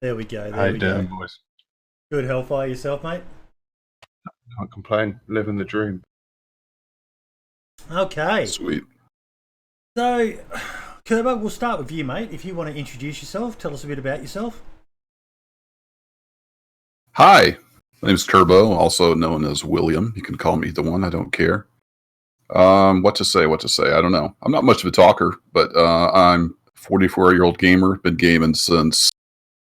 There we go. How There you we doing, go. boys? Good Hellfire yourself, mate. Can't complain. Living the dream. Okay. Sweet. So, Kerbo, we'll start with you, mate. If you want to introduce yourself, tell us a bit about yourself. Hi, my name's Kerbo, also known as William. You can call me either one. I don't care. What to say? What to say? I don't know. I'm not much of a talker, but I'm a 44-year-old gamer. Been gaming since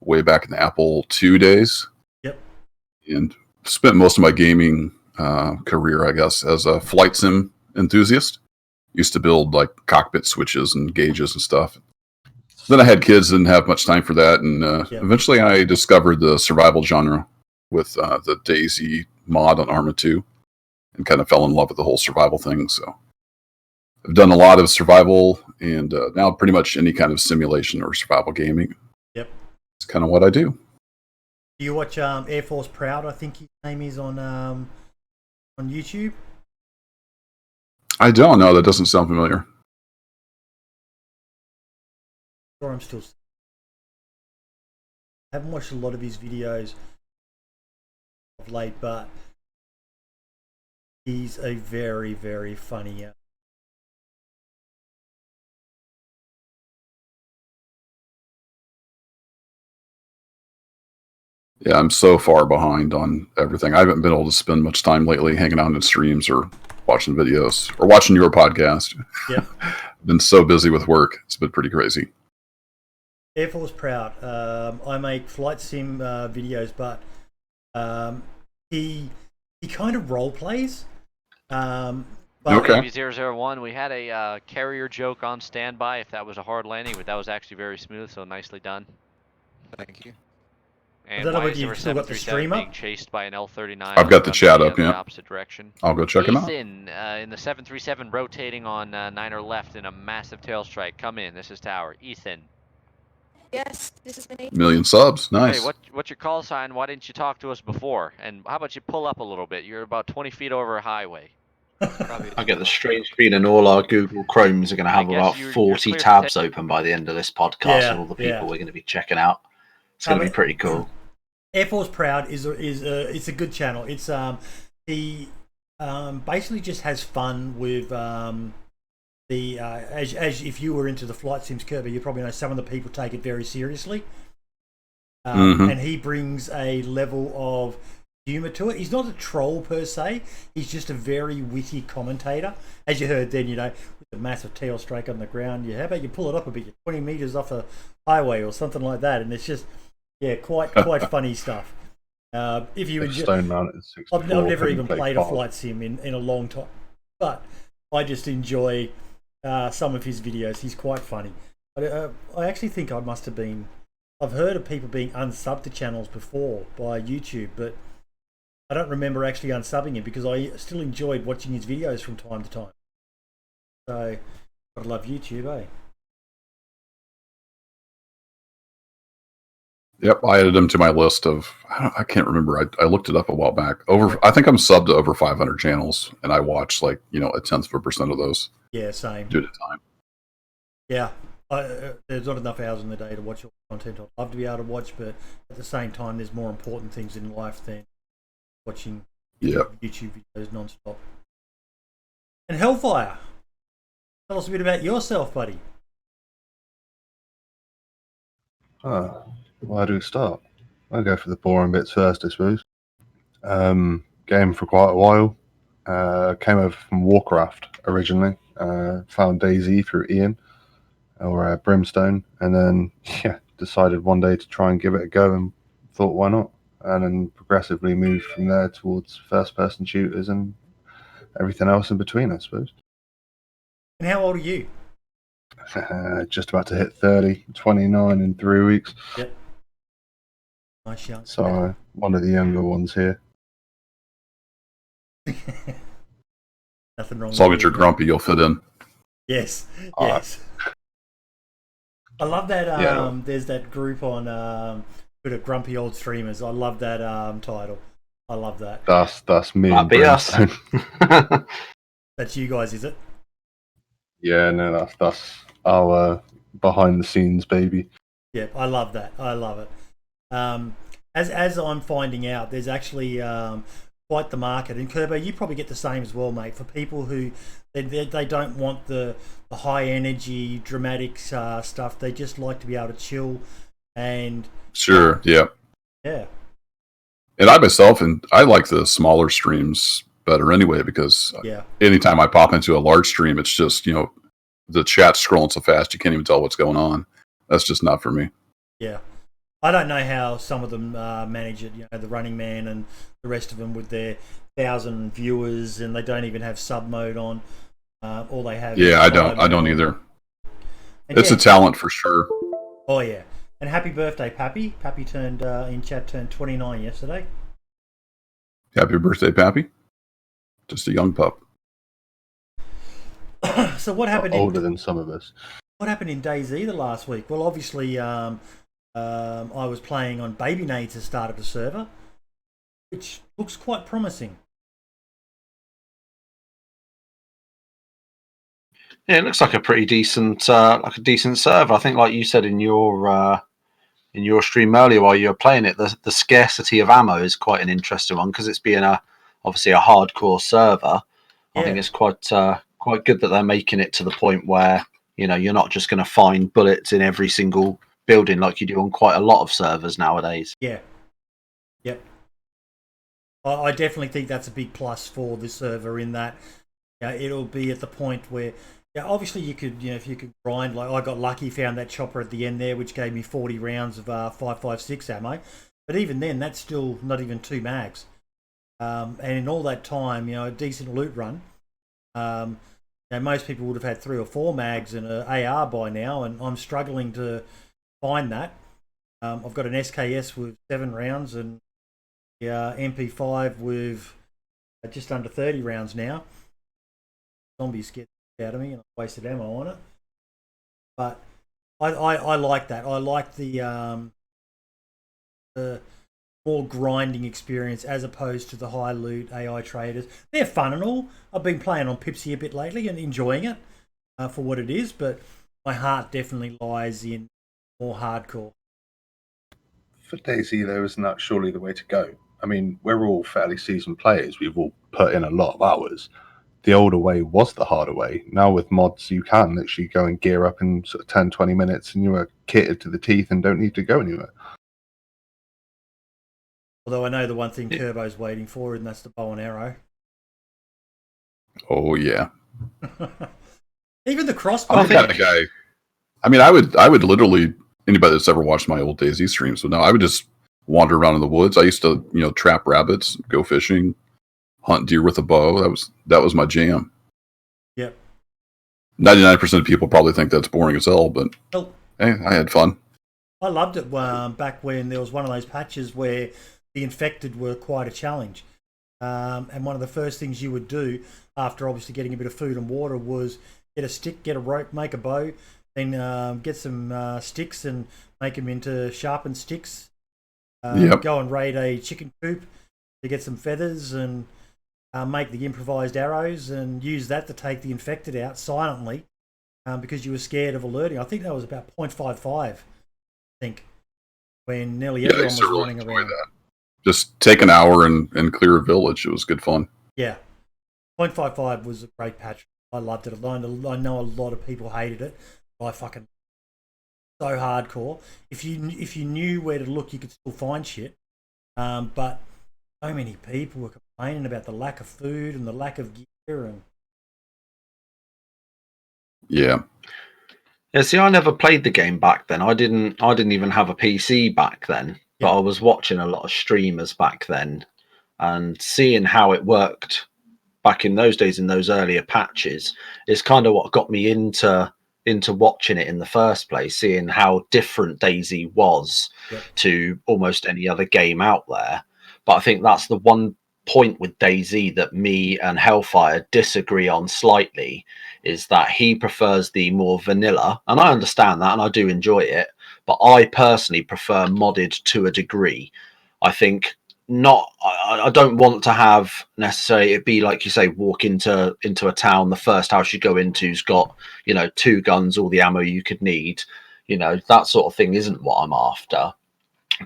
way back in the Apple II days, Yep. and spent most of my gaming career, I guess, as a flight sim enthusiast. Used to build like cockpit switches and gauges and stuff. Then I had kids, didn't have much time for that, and Yep. eventually I discovered the survival genre with the DayZ mod on Arma 2, and kind of fell in love with the whole survival thing. So I've done a lot of survival, and now pretty much any kind of simulation or survival gaming. Yep. It's kind of what I do. Do you watch Air Force Proud? I think his name is on YouTube. I don't know. That doesn't sound familiar. Or I'm still. I haven't watched a lot of his videos of late, but he's a very, very funny. Yeah, I'm so far behind on everything. I haven't been able to spend much time lately hanging out in streams or watching videos or watching your podcast. Yep. Been so busy with work. It's been pretty crazy. Air Force Proud. I make flight sim videos, but he kind of role plays. Okay. Navy 001, we had a carrier joke on standby if that was a hard landing, but that was actually very smooth, so nicely done. Thank you. I And don't know why whether is there you've a still got the 737 stream up? being chased by an L-39? I've got the chat up, The yeah. opposite direction. I'll go check him out. Ethan, in the 737 rotating on 9er left in a massive tail strike. Come in, this is Tower. Ethan. Yes, this is me. Million subs. Nice. Hey, what's your call sign? Why didn't you talk to us before? And how about you pull up a little bit? You're about 20 feet over a highway. I get the strange feeling all our Google Chromes are going to have about you're 40 clear for tabs open by the end of this podcast Yeah, of all the people yeah. we're going to be checking out. It's going to be pretty cool. Air Force Proud is it's a good channel. It's he basically just has fun with as if you were into the flight sims, Kirby, you probably know some of the people take it very seriously. And he brings a level of humor to it. He's not a troll per se. He's just a very witty commentator. As you heard then, with the massive tail strike on the ground, how about you pull it up a bit? You're 20 meters off a highway or something like that, and it's just quite funny stuff. If you enjoy, Stone Mountain 64, I've never even couldn't played play a flight sim in a long time, but I just enjoy some of his videos. He's quite funny. I actually think I've heard of people being unsubbed to channels before by YouTube, but I don't remember actually unsubbing him because I still enjoyed watching his videos from time to time. So I love YouTube, eh? Yep, I added him to my list of. I can't remember. I looked it up a while back. I think I'm subbed to over 500 channels, and I watch a 0.1% of those. Yeah, same. Due to time. Yeah, there's not enough hours in the day to watch all the content I'd love to be able to watch, but at the same time, there's more important things in life than watching YouTube videos non-stop. And Hellfire, tell us a bit about yourself, buddy. Where do we start? I'll go for the boring bits first, I suppose. Game for quite a while. Came over from Warcraft originally. Found DayZ through Ian or Brimstone, and then decided one day to try and give it a go, and thought why not, and then progressively moved from there towards first-person shooters and everything else in between, I suppose. And how old are you? Just about to hit 30, 29 in 3 weeks. Yep. Nice young. So one of the younger ones here. Nothing wrong. As long with as you're you, grumpy, you'll fit in. Yes. Yes. I love that. There's that group on bit of grumpy old streamers. I love that title. I love that. That's me. Might and be us. Brimstone. That's you guys, is it? Yeah, no, that's our behind the scenes baby. Yeah, I love that. I love it. As I'm finding out, there's actually quite the market. And Kerbo, you probably get the same as well, mate. For people who they don't want the high energy, dramatic stuff. They just like to be able to chill and Sure, yeah. yeah. And I myself, and I like the smaller streams better anyway, because Yeah. anytime I pop into a large stream, it's just, the chat's scrolling so fast you can't even tell what's going on. That's just not for me. Yeah. I don't know how some of them manage it, the Running Man and the rest of them with their 1,000 viewers, and they don't even have sub mode on. All they have. Yeah, is I don't either. And It's yeah. a talent for sure. Oh yeah. And happy birthday, Pappy. Pappy turned in chat turned 29 yesterday. Happy birthday, Pappy. Just a young pup. So what happened? Older than some of us. What happened in DayZ the last week? Well, obviously, I was playing on Baby Nades has started a server, which looks quite promising. Yeah, it looks like a pretty decent, server. I think, like you said in your stream earlier while you were playing it, the scarcity of ammo is quite an interesting one because it's being obviously a hardcore server. I think it's quite good that they're making it to the point where you're not just going to find bullets in every single building like you do on quite a lot of servers nowadays. Yeah. Yep. I definitely think that's a big plus for the server in that it'll be at the point where obviously you could if you could grind, like I got lucky, found that chopper at the end there which gave me 40 rounds of 5.56 ammo, but even then that's still not even 2 mags, and in all that time a decent loot run, most people would have had 3 or 4 mags and an AR by now, and I'm struggling to find that. I've got an SKS with 7 rounds and MP5 with just under 30 rounds now. Zombies get out of me and I wasted ammo on it. But I like that. I like the more grinding experience as opposed to the high loot AI traders. They're fun and all. I've been playing on Pipsy a bit lately and enjoying it for what it is, but my heart definitely lies in more hardcore. For DayZ, though, isn't that surely the way to go? I mean, we're all fairly seasoned players. We've all put in a lot of hours. The older way was the harder way. Now with mods, you can literally go and gear up in sort of 10, 20 minutes and you are kitted to the teeth and don't need to go anywhere. Although I know the one thing Kerbo's waiting for, and that's the bow and arrow. Oh yeah. Even the crossbow. I'm the kind of guy. I mean, I would literally, anybody that's ever watched my old DayZ streams would know, I would just wander around in the woods. I used to, trap rabbits, go fishing, hunt deer with a bow. That was my jam. Yep. 99% of people probably think that's boring as hell, but hey, I had fun. I loved it back when there was one of those patches where the infected were quite a challenge. And one of the first things you would do after obviously getting a bit of food and water was get a stick, get a rope, make a bow, then get some sticks and make them into sharpened sticks. Go and raid a chicken coop to get some feathers and make the improvised arrows and use that to take the infected out silently because you were scared of alerting. I think that was about 0.55, I think, when nearly everyone was running around. That. Just take an hour and clear a village. It was good fun. Yeah. 0.55 was a great patch. I loved it. I know a lot of people hated it. I fucking so hardcore. If you knew where to look, you could still find shit. But so many people were complaining about the lack of food and the lack of gear and yeah. See, I never played the game back then. I didn't even have a PC back then. But I was watching a lot of streamers back then and seeing how it worked back in those days, in those earlier patches, is kind of what got me into watching it in the first place, seeing how different DayZ was to almost any other game out there. But I think that's the one point with DayZ that me and Hellfire disagree on slightly, is that he prefers the more vanilla, and I understand that and I do enjoy it, but I personally prefer modded to a degree. I think I don't want to have necessarily it be like you say, walk into a town, the first house you go into's got 2 guns, all the ammo you could need, that sort of thing isn't what I'm after.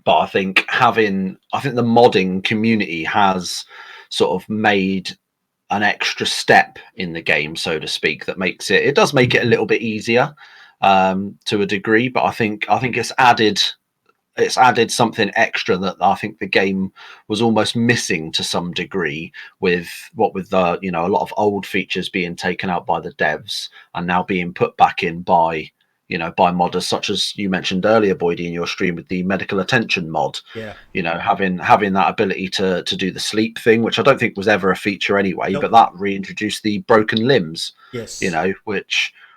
But I think the modding community has sort of made an extra step in the game, so to speak, that makes it does make it a little bit easier to a degree. But I think it's added something extra that I think the game was almost missing to some degree, with the a lot of old features being taken out by the devs and now being put back in by modders, such as you mentioned earlier, Boydie, in your stream with the medical attention mod. Yeah. Having that ability to do the sleep thing, which I don't think was ever a feature anyway, Nope. but that reintroduced the broken limbs. Yes.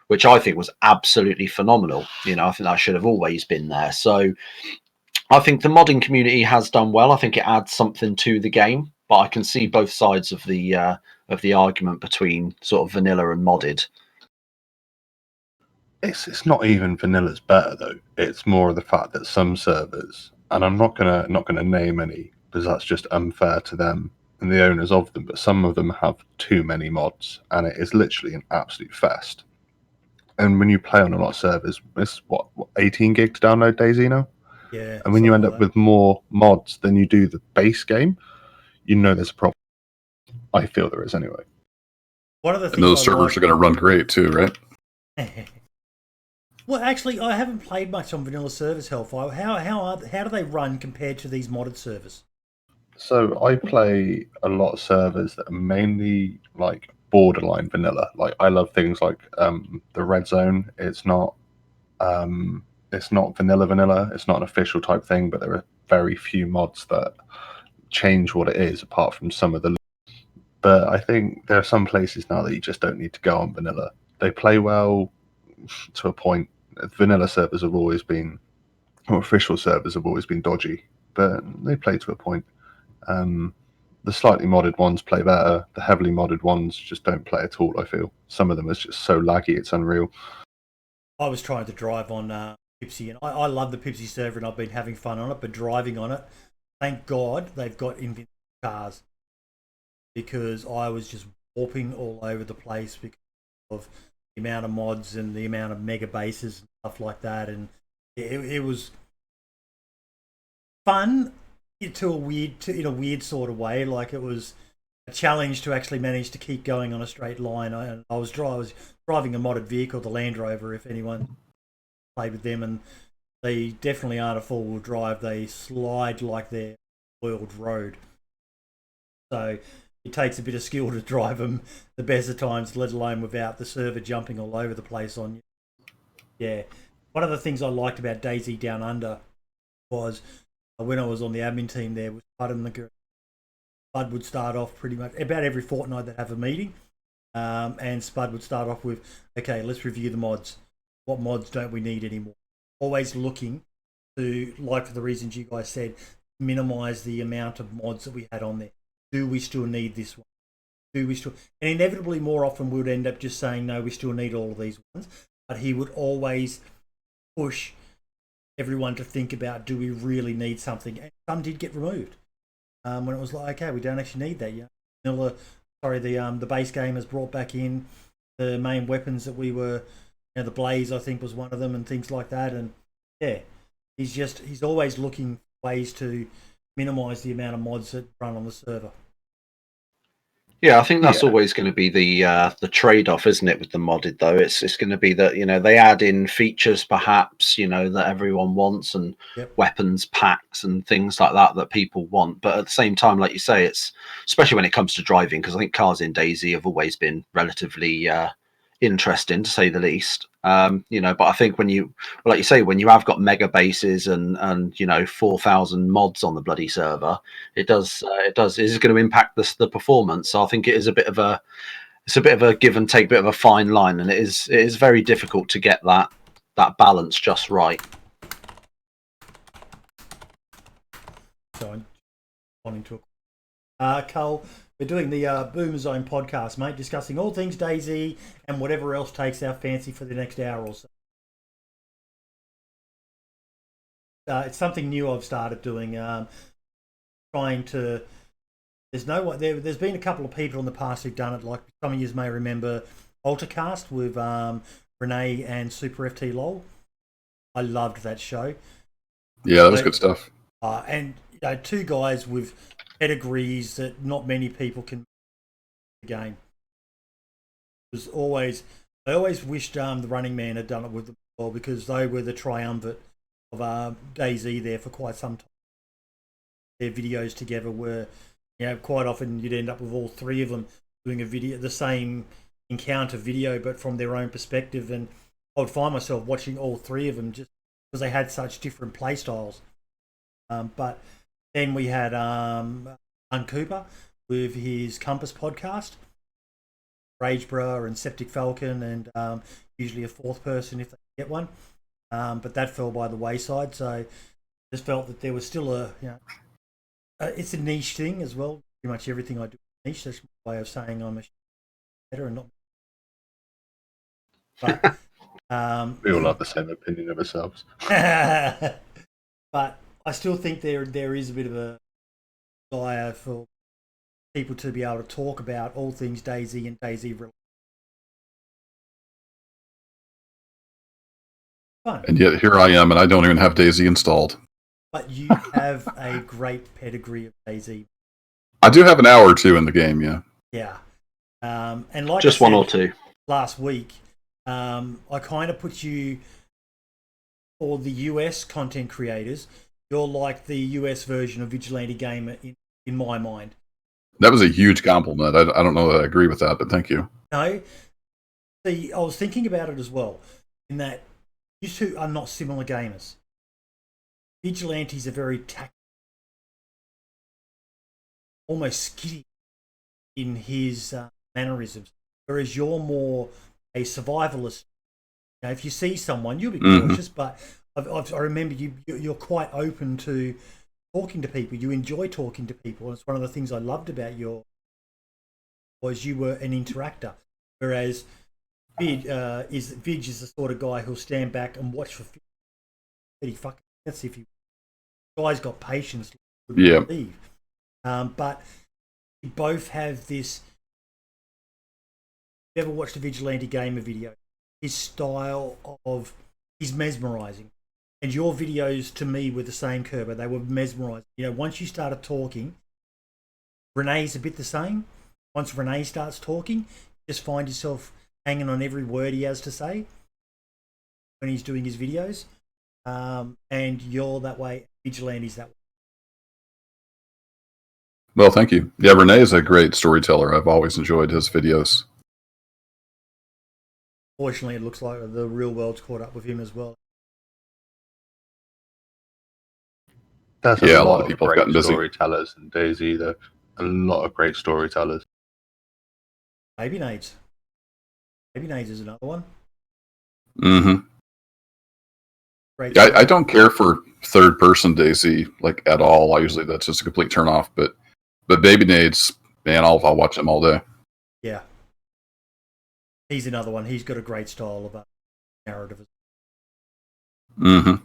Which I think was absolutely phenomenal. I think that should have always been there. So I think the modding community has done well. I think it adds something to the game, but I can see both sides of the argument between sort of vanilla and modded. It's not even vanilla's better though. It's more of the fact that some servers, and I'm not gonna name any because that's just unfair to them and the owners of them, but some of them have too many mods, and it is literally an absolute fest. And when you play on a lot of servers, it's what 18 gig to download DayZ now. Yeah. And when you end up with more mods than you do the base game, there's a problem. I feel there is anyway. One of the things And those servers are going to run great too, right? Well, actually, I haven't played much on vanilla servers, Hellfire. How do they run compared to these modded servers? So I play a lot of servers that are mainly like borderline vanilla. Like I love things like the red zone. It's not vanilla. It's not an official type thing, but there are very few mods that change what it is, apart from some of the. But I think there are some places now that you just don't need to go on vanilla. They play well to a point. Vanilla servers have always been, or official servers have always been dodgy, but they play to a point. The slightly modded ones play better. The heavily modded ones just don't play at all, I feel. Some of them is just so laggy, it's unreal. I was trying to drive on Pipsy, and I love the Pipsy server, and I've been having fun on it, but driving on it, thank God they've got invincible cars, because I was just warping all over the place because of the amount of mods and the amount of mega bases and stuff like that, and it was fun in a weird sort of way. Like, it was a challenge to actually manage to keep going on a straight line. I was driving a modded vehicle, the Land Rover, if anyone played with them, and they definitely aren't a four-wheel drive. They slide like they're oiled road. So it takes a bit of skill to drive them the best of times, let alone without the server jumping all over the place on you. Yeah. One of the things I liked about DayZ Down Under was when I was on the admin team there with Spud and the girl. Spud would start off pretty much about every fortnight they'd have a meeting, and Spud would start off with, okay, let's review the mods. What mods don't we need anymore? Always looking to, like for the reasons you guys said, minimize the amount of mods that we had on there. Do we still need this one? Do we still? And inevitably, more often, we would end up just saying, no, we still need all of these ones. But he would always push everyone to think about, do we really need something? And some did get removed when it was like, okay, we don't actually need that. Yeah, the base game has brought back in the main weapons that we were. The Blaze, I think, was one of them, and things like that. And yeah, he's always looking for ways to minimize the amount of mods that run on the server. Yeah, I think that's always going to be the trade-off, isn't it, with the modded, though? It's going to be that, they add in features, perhaps, that everyone wants, and weapons packs and things like that people want. But at the same time, like you say, it's especially when it comes to driving, because I think cars in DayZ have always been relatively interesting, to say the least. But I think when you have got mega bases and 4,000 mods on the bloody server, it is going to impact the performance. So I think it is a bit of a give and take, bit of a fine line, and it is very difficult to get that balance just right. So I'm wanting to Cole, we're doing the Boomer Zone podcast, mate, discussing all things DayZ and whatever else takes our fancy for the next hour or so. It's something new I've started doing, trying to. There's been a couple of people in the past who've done it, like some of you may remember Altercast with Renee and Super FT LOL. I loved that show. Yeah, that was good stuff. And two guys with pedigrees that not many people can the game. I always wished the Running Man had done it with them as well, because they were the triumvirate of DayZ there for quite some time. Their videos together were, quite often you'd end up with all three of them doing a video, the same encounter video, but from their own perspective. And I would find myself watching all three of them just because they had such different play styles. But then we had Cooper with his Compass podcast, Ragebra and Septic Falcon, and usually a fourth person if they get one. But that fell by the wayside. So I just felt that there was still it's a niche thing as well. Pretty much everything I do is niche. That's my way of saying I'm a better and not. But we all have the same opinion of ourselves. But I still think there is a bit of a desire for people to be able to talk about all things DayZ and DayZ related. Fun. And yet here I am, and I don't even have DayZ installed. But you have a great pedigree of DayZ. I do have an hour or two in the game, yeah. Yeah. And like just I said, one or two. Last week, I kind of put you, for the US content creators, you're like the US version of Vigilante Gamer in my mind. That was a huge compliment. I don't know that I agree with that, but thank you. No. See, I was thinking about it as well, in that you two are not similar gamers. Vigilante's are very tactical, almost skitty in his mannerisms, whereas you're more a survivalist. If you see someone, you'll be cautious, but I remember you're quite open to talking to people. You enjoy talking to people, and it's one of the things I loved about was you were an interactor, whereas Vig is the sort of guy who'll stand back and watch for 30 fucking minutes if you. Guy's got patience. Yeah. But you both have this. If you ever watched a Vigilante Gamer video, his style he's mesmerizing. And your videos to me were the same, Kerbo. They were mesmerizing. Once you started talking, Renee's a bit the same. Once Renee starts talking, you just find yourself hanging on every word he has to say when he's doing his videos. And you're that way. Vigilante's that way. Well, thank you. Yeah, Renee is a great storyteller. I've always enjoyed his videos. Fortunately, it looks like the real world's caught up with him as well. There's a lot of people have great gotten busy. Storytellers in DayZ, though. A lot of great storytellers. Baby Nades. Baby Nades is another one. Mm-hmm. Great. I don't care for third-person DayZ at all. Usually that's just a complete turn-off. But Baby Nades, man, I'll watch them all day. Yeah. He's another one. He's got a great style of narrative. Mm-hmm.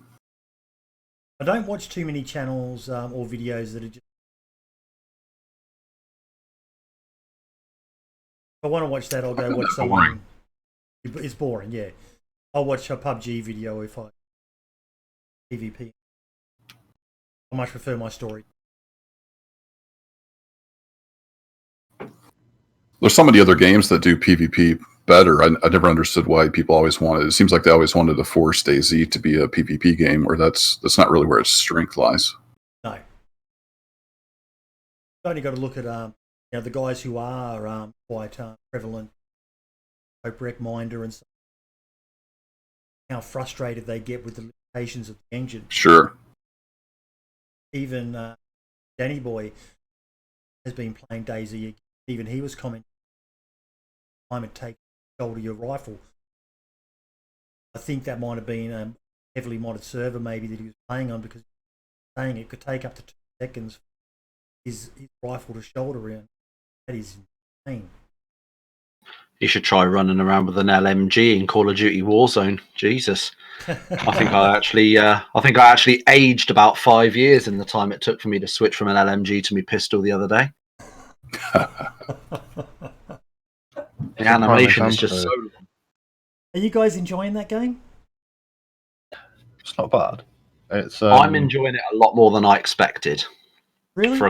I don't watch too many channels or videos that are just. If I want to watch that, I'll go watch someone. It's boring, yeah. I'll watch a PUBG video if I PvP. I much prefer my story. There's so many other games that do PvP better. I never understood why people always wanted. It seems like they always wanted to force DayZ to be a PvP game, where that's not really where its strength lies. No. You've only got to look at the guys who are quite prevalent, Wreck Minder and stuff, how frustrated they get with the limitations of the engine. Sure. Even Danny Boy has been playing DayZ. Even he was commenting time it takes to shoulder your rifle. I think that might have been a heavily modded server maybe that he was playing on, because saying it could take up to 2 seconds for his rifle to shoulder in. That is insane. You should try running around with an LMG in Call of Duty Warzone. Jesus. I think I actually aged about 5 years in the time it took for me to switch from an LMG to my pistol the other day. The animation is just so long. Are you guys enjoying that game? It's not bad. It's I'm enjoying it a lot more than I expected. Really?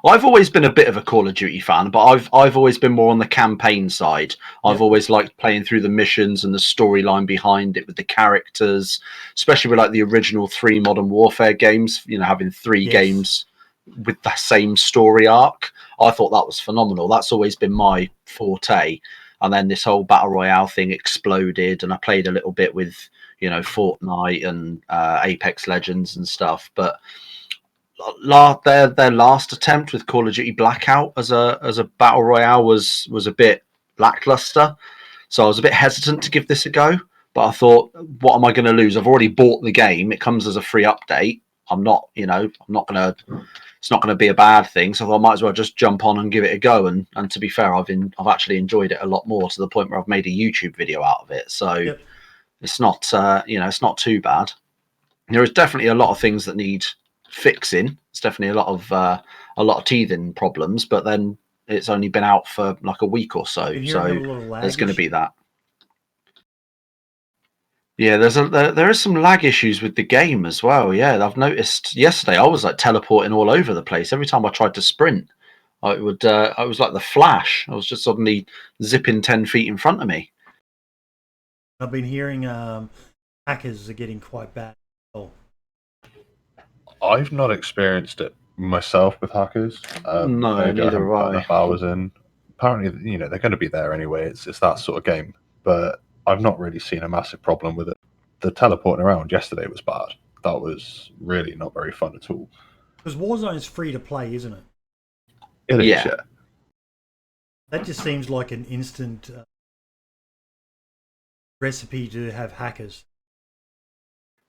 I've always been a bit of a Call of Duty fan, but I've always been more on the campaign side. I've always liked playing through the missions and the storyline behind it with the characters, especially with like the original 3 Modern Warfare games. You know, having 3 games with the same story arc. I thought that was phenomenal. That's always been my forte. And then this whole battle royale thing exploded, and I played a little bit with, you know, Fortnite and Apex Legends and stuff, but their last attempt with Call of Duty Blackout as a battle royale was a bit lackluster, so I was a bit hesitant to give this a go. But I thought, what am I going to lose? I've already bought the game; it comes as a free update. It's not going to be a bad thing. So I thought I might as well just jump on and give it a go. And to be fair, I've actually enjoyed it a lot more, to the point where I've made a YouTube video out of it. So it's not it's not too bad. There is definitely a lot of things that need fixing. It's definitely a lot of teething problems, but then it's only been out for like a week or so, so there's going to be that. Yeah, there is some lag issues with the game as well. Yeah, I've noticed yesterday I was like teleporting all over the place. Every time I tried to sprint, I was like the Flash. I was just suddenly zipping 10 feet in front of me. I've been hearing hackers are getting quite bad. I've not experienced it myself with hackers. No, maybe neither have I. enough hours in. Apparently, they're going to be there anyway. It's that sort of game, but I've not really seen a massive problem with it. The teleporting around yesterday was bad. That was really not very fun at all. Because Warzone's free to play, isn't it? It is, yeah. That just seems like an instant recipe to have hackers.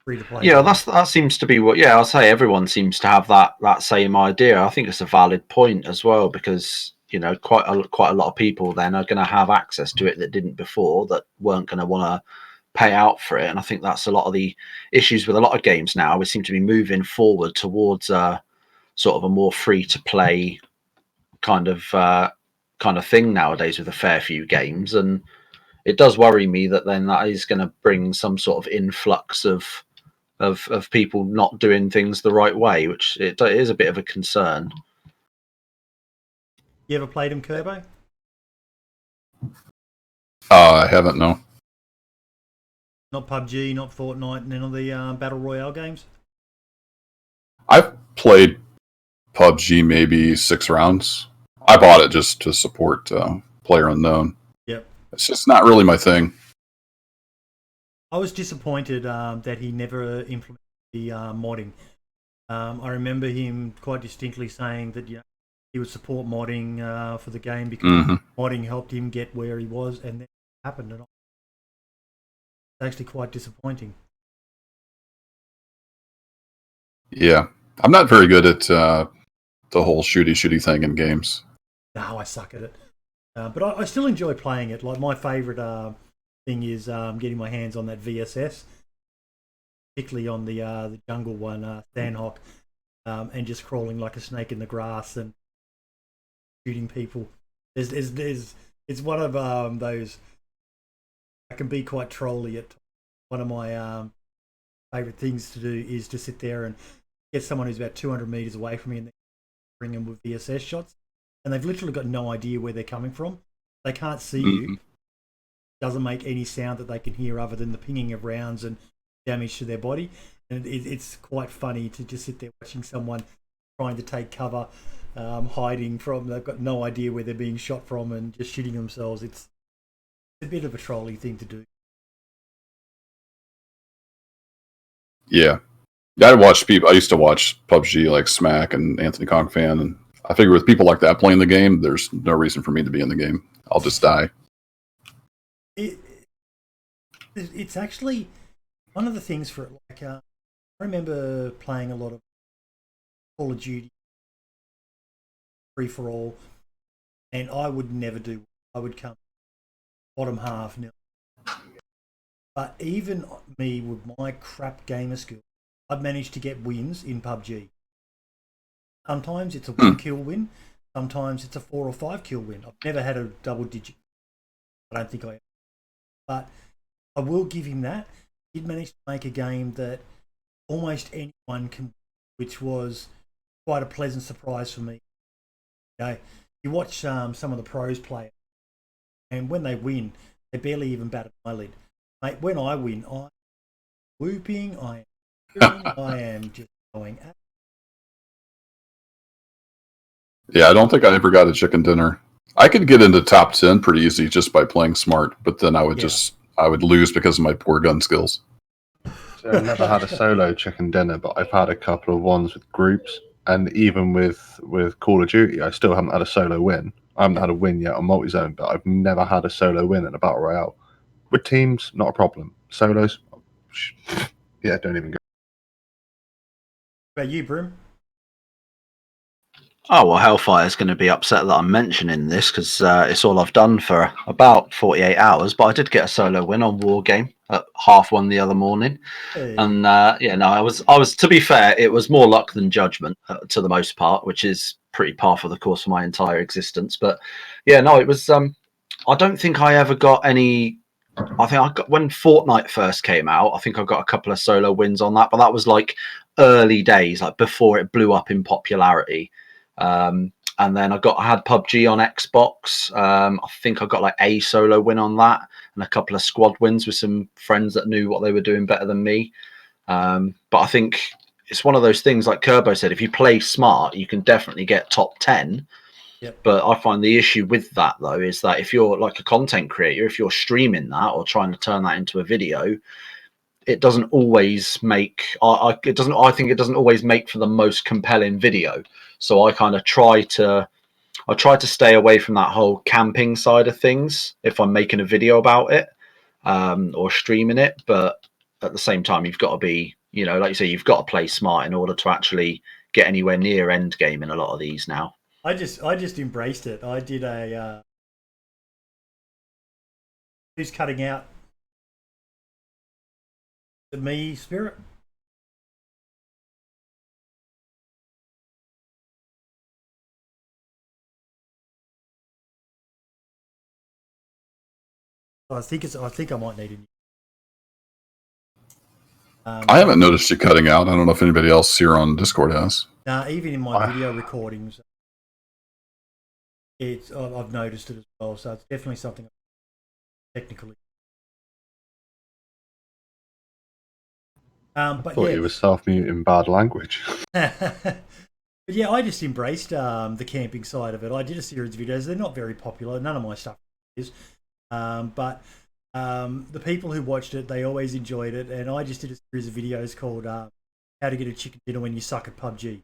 Free to play. Yeah, that seems to be what. Yeah, I'll say everyone seems to have that same idea. I think it's a valid point as well, because quite a lot of people then are going to have access to it that didn't before, that weren't going to want to pay out for it. And I think that's a lot of the issues with a lot of games now. We seem to be moving forward towards a sort of a more free to play kind of thing nowadays with a fair few games, and it does worry me that then that is going to bring some sort of influx of people not doing things the right way, which it is a bit of a concern. You ever played him, Kerbo? I haven't, no. Not PUBG, not Fortnite, none of the Battle Royale games? I've played PUBG maybe 6 rounds. I bought it just to support PlayerUnknown. Yep. It's just not really my thing. I was disappointed that he never implemented the modding. I remember him quite distinctly saying that he would support modding for the game, because modding helped him get where he was, and then it happened. And it's actually quite disappointing. Yeah. I'm not very good at the whole shooty thing in games. No, I suck at it. But I still enjoy playing it. Like, my favourite thing is getting my hands on that VSS, particularly on the jungle one, Sandhawk, and just crawling like a snake in the grass and shooting people. It's one of those. I can be quite trolly at. One of my favourite things to do is to sit there and get someone who's about 200 metres away from me and then bring them with VSS shots, and they've literally got no idea where they're coming from. They can't see you. Doesn't make any sound that they can hear other than the pinging of rounds and damage to their body. And it's quite funny to just sit there watching someone trying to take cover, hiding from. They've got no idea where they're being shot from and just shooting themselves. It's a bit of a trolly thing to do. Yeah. I used to watch PUBG like Smack and Anthony Kongfan, and I figure with people like that playing the game, there's no reason for me to be in the game. I'll just die. It's actually one of the things for it. Like, I remember playing a lot of Call of Duty free for all, and I would never do. I would come bottom half nil. But even me with my crap gamer skill, I've managed to get wins in PUBG. Sometimes it's a 1 kill win, sometimes it's a 4 or 5 kill win. I've never had a double digit. I don't think I have. But I will give him that. He did manage to make a game that almost anyone can, which was quite a pleasant surprise for me. You watch some of the pros play, and when they win, they barely even bat an eyelid. Mate, when I win, I'm whooping, I am just going. Yeah, I don't think I ever got a chicken dinner. I could get into top 10 pretty easy just by playing smart, but then I would I would lose because of my poor gun skills. So I've never had a solo chicken dinner, but I've had a couple of ones with groups, and even with Call of Duty, I still haven't had a solo win. I haven't had a win yet on multi-zone, but I've never had a solo win in a battle royale. With teams, not a problem. Solos, yeah, don't even go. What about you, Brim? Oh, well, Hellfire is going to be upset that I'm mentioning this because it's all I've done for about 48 hours. But I did get a solo win on War Game at 1:30 the other morning. Hey. And I was, to be fair, it was more luck than judgment to the most part, which is pretty par for the course for my entire existence. But yeah, no, it was, I don't think I ever got any. I think I got, when Fortnite first came out, I think I got a couple of solo wins on that, but that was like early days, like before it blew up in popularity. And then I had PUBG on Xbox. I think I got like a solo win on that and a couple of squad wins with some friends that knew what they were doing better than me. But I think it's one of those things, like Kerbo said, if you play smart, you can definitely get top 10. Yep. But I find the issue with that, though, is that if you're like a content creator, if you're streaming that or trying to turn that into a video, it doesn't always make. I think it doesn't always make for the most compelling video. So I kind of try to stay away from that whole camping side of things if I'm making a video about it or streaming it. But at the same time, you've got to be, like you say, you've got to play smart in order to actually get anywhere near end game in a lot of these now. I just embraced it. I did a who's cutting out the me spirit. I think I might need it. I haven't noticed you cutting out. I don't know if anybody else here on Discord has. Even in my video recordings, I've noticed it as well. So it's definitely something technically. But I thought you were self-muting bad language. But yeah, I just embraced the camping side of it. I did a series of videos. They're not very popular. None of my stuff is. But the people who watched it, they always enjoyed it. And I just did a series of videos called How to Get a Chicken Dinner When You Suck at PUBG.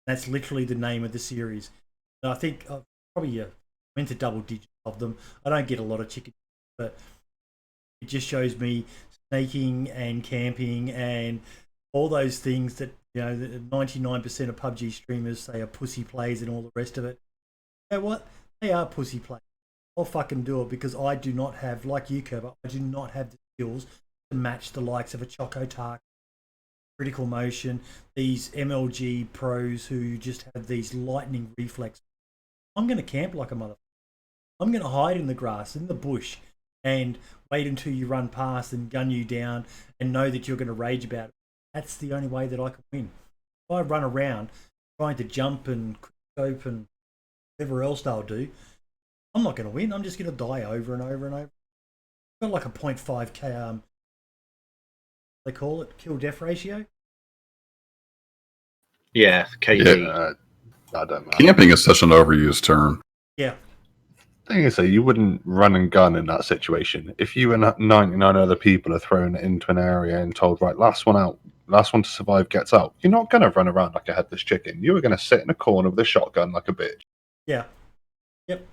That's literally the name of the series. And I think probably went to double digits of them. I don't get a lot of chicken, but it just shows me snaking and camping and all those things that, 99% of PUBG streamers say are pussy plays and all the rest of it. You know what? They are pussy plays. I'll fucking do it because I do not have, like you, Kerbo, I do not have the skills to match the likes of a Choco Tark, Critical Motion, these MLG pros who just have these lightning reflexes. I'm going to camp like a motherfucker. I'm going to hide in the grass, in the bush, and wait until you run past and gun you down and know that you're going to rage about it. That's the only way that I can win. If I run around trying to jump and scope and whatever else they'll do, I'm not going to win. I'm just going to die over and over and over. I've got like a 0.5 they call it kill death ratio. Yeah, KD. I don't know. Camping is such an overused term. Yeah. Thing is, you wouldn't run and gun in that situation. If you and 99 other people are thrown into an area and told, right, last one out, last one to survive gets out, you're not going to run around like a headless chicken. You were going to sit in a corner with a shotgun like a bitch. Yeah. Yep.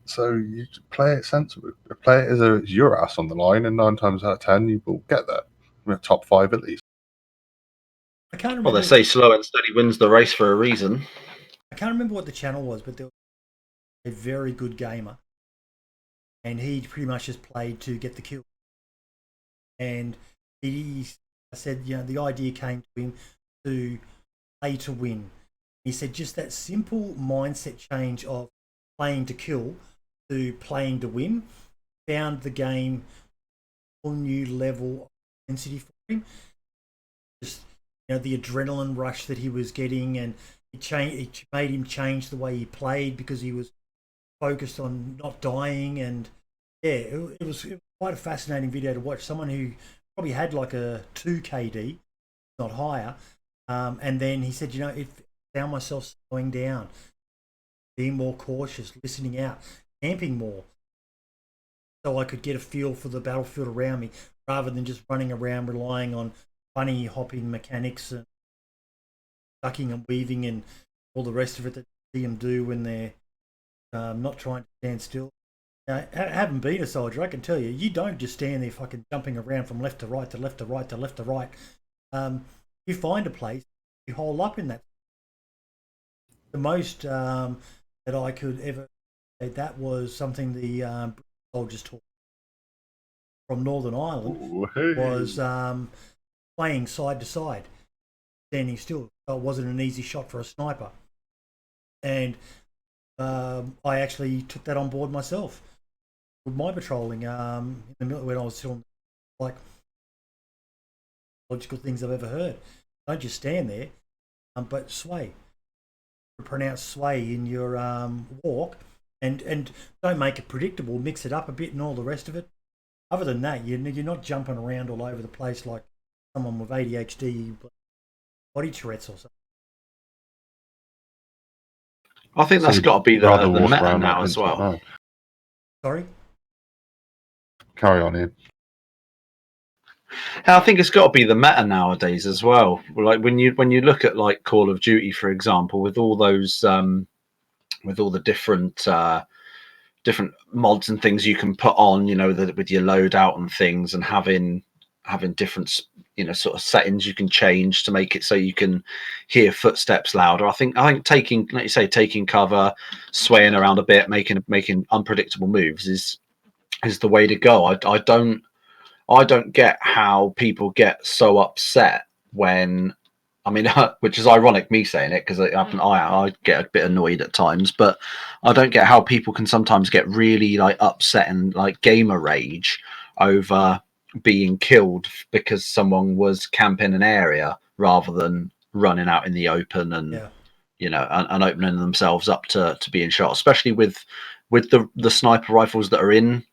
So you play it sensibly. Play it as your ass on the line, and 9 times out of 10, you will get there. We're top 5 at least. I can't remember. Well, they say slow and steady wins the race for a reason. I can't remember what the channel was, but there was a very good gamer, and he pretty much just played to get the kill. And he said, the idea came to him to play to win. He said just that simple mindset change of playing to kill to playing to win found the game a new level of intensity for him. Just the adrenaline rush that he was getting, and it made him change the way he played because he was focused on not dying. And yeah, it was quite a fascinating video to watch. Someone who probably had like a 2 KD, not higher, and then he said, it found myself slowing down, being more cautious, listening out, camping more, so I could get a feel for the battlefield around me, rather than just running around relying on bunny hopping mechanics and ducking and weaving and all the rest of it that you see them do when they're not trying to stand still. Having been a soldier, I can tell you, you don't just stand there fucking jumping around from left to right to left to right to left to right. You find a place, you hole up in that. The most that I could ever say, that was something the soldiers taught from Northern Ireland, was playing side to side, standing still. So it wasn't an easy shot for a sniper. And I actually took that on board myself with my patrolling in the middle when I was still like logical things I've ever heard. Don't just stand there, but sway. Pronounce sway in your walk, and don't make it predictable. Mix it up a bit and all the rest of it. Other than that, you're not jumping around all over the place like someone with ADHD, body Tourette's or something. I think that's got to be the meta now as well. Sorry? Carry on, Ian. I think it's got to be the meta nowadays as well. Like when you look at like Call of Duty, for example, with all those with all the different mods and things you can put on, with your loadout and things, and having different sort of settings you can change to make it so you can hear footsteps louder. I think taking, like you say, taking cover, swaying around a bit, making unpredictable moves is the way to go. I don't get how people get so upset when, which is ironic me saying it, because I get a bit annoyed at times, but I don't get how people can sometimes get really like upset and like gamer rage over being killed because someone was camping an area rather than running out in the open and and opening themselves up to being shot, especially with the sniper rifles that are in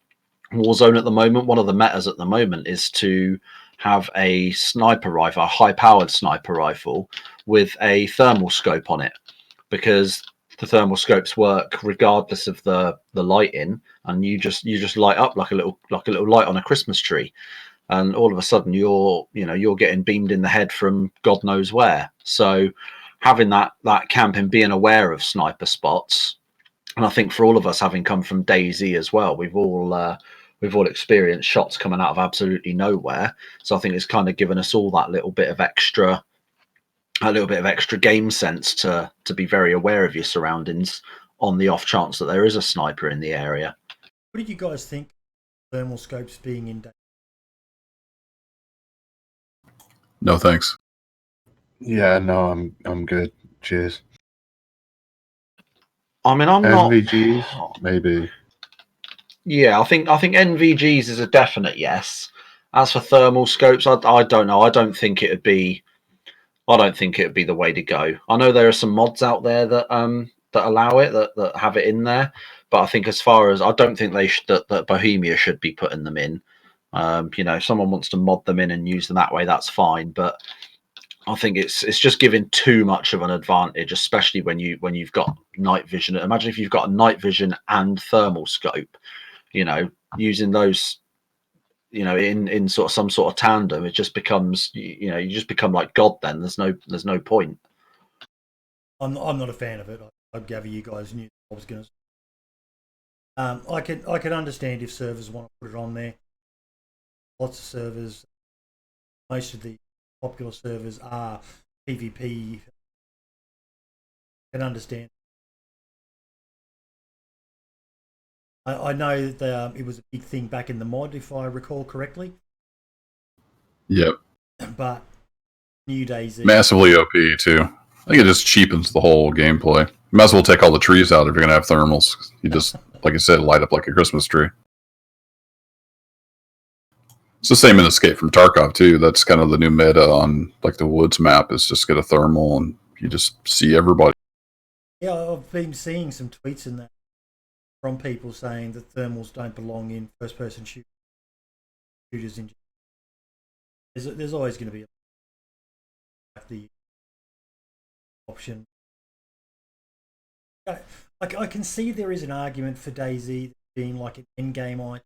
Warzone at the moment. One of the metas at the moment is to have a sniper rifle, a high-powered sniper rifle with a thermal scope on it, because the thermal scopes work regardless of the lighting, and you just light up like a little light on a Christmas tree, and all of a sudden you're getting beamed in the head from God knows where. So having that camp and being aware of sniper spots, and I think for all of us, having come from DayZ as well, we've all experienced shots coming out of absolutely nowhere. So I think it's kind of given us all that little bit of extra game sense to be very aware of your surroundings on the off chance that there is a sniper in the area. What did you guys think of thermal scopes being in DayZ? No thanks. Yeah, no, I'm good. Cheers. I'm not NVGs, maybe. Yeah, I think NVGs is a definite yes. As for thermal scopes, I don't know. I don't think it would be the way to go. I know there are some mods out there that allow it, that have it in there, but I think as far as, I don't think that Bohemia should be putting them in. If someone wants to mod them in and use them that way, that's fine. But I think it's just giving too much of an advantage, especially when you've got night vision. Imagine if you've got a night vision and thermal scope. Using those, in sort of some sort of tandem, it just becomes, you just become like God. Then there's no point. I'm not a fan of it. I gather you guys knew I was going to. I can understand if servers want to put it on there. Lots of servers, most of the popular servers are PvP. I can understand. I know that it was a big thing back in the mod, if I recall correctly. Yep. But new DayZ, massively OP too. I think it just cheapens the whole gameplay. You might as well take all the trees out if you're gonna have thermals. You just, like I said, light up like a Christmas tree. It's the same in Escape from Tarkov too. That's kind of the new meta on like the Woods map, is just get a thermal and you just see everybody. Yeah, I've been seeing some tweets in that from people saying that thermals don't belong in first-person shooters. There's always going to be the option. I can see there is an argument for DayZ being like an end-game item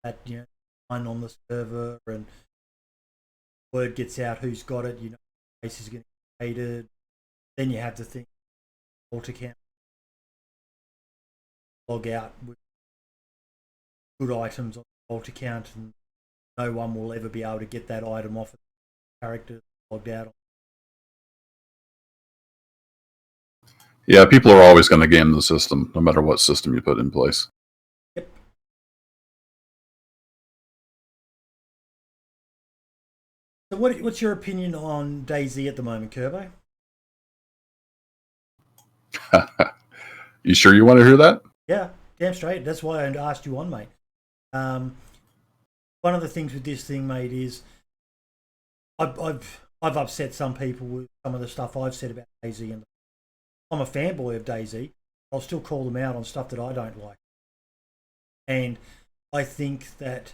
that, you know, one on the server and word gets out who's got it, you know, place is going to be raided. Then you have the thing, alt account, log out with good items on the alt account, and no one will ever be able to get that item off of the character logged out. Yeah, people are always going to game the system, no matter what system you put in place. Yep. So what's your opinion on DayZ at the moment, Kerbo? You sure you want to hear that? Yeah, damn straight. That's why I asked you on, mate. One of the things with this thing, mate, is I've upset some people with some of the stuff I've said about DayZ, and I'm a fanboy of DayZ. I'll still call them out on stuff that I don't like, and I think that,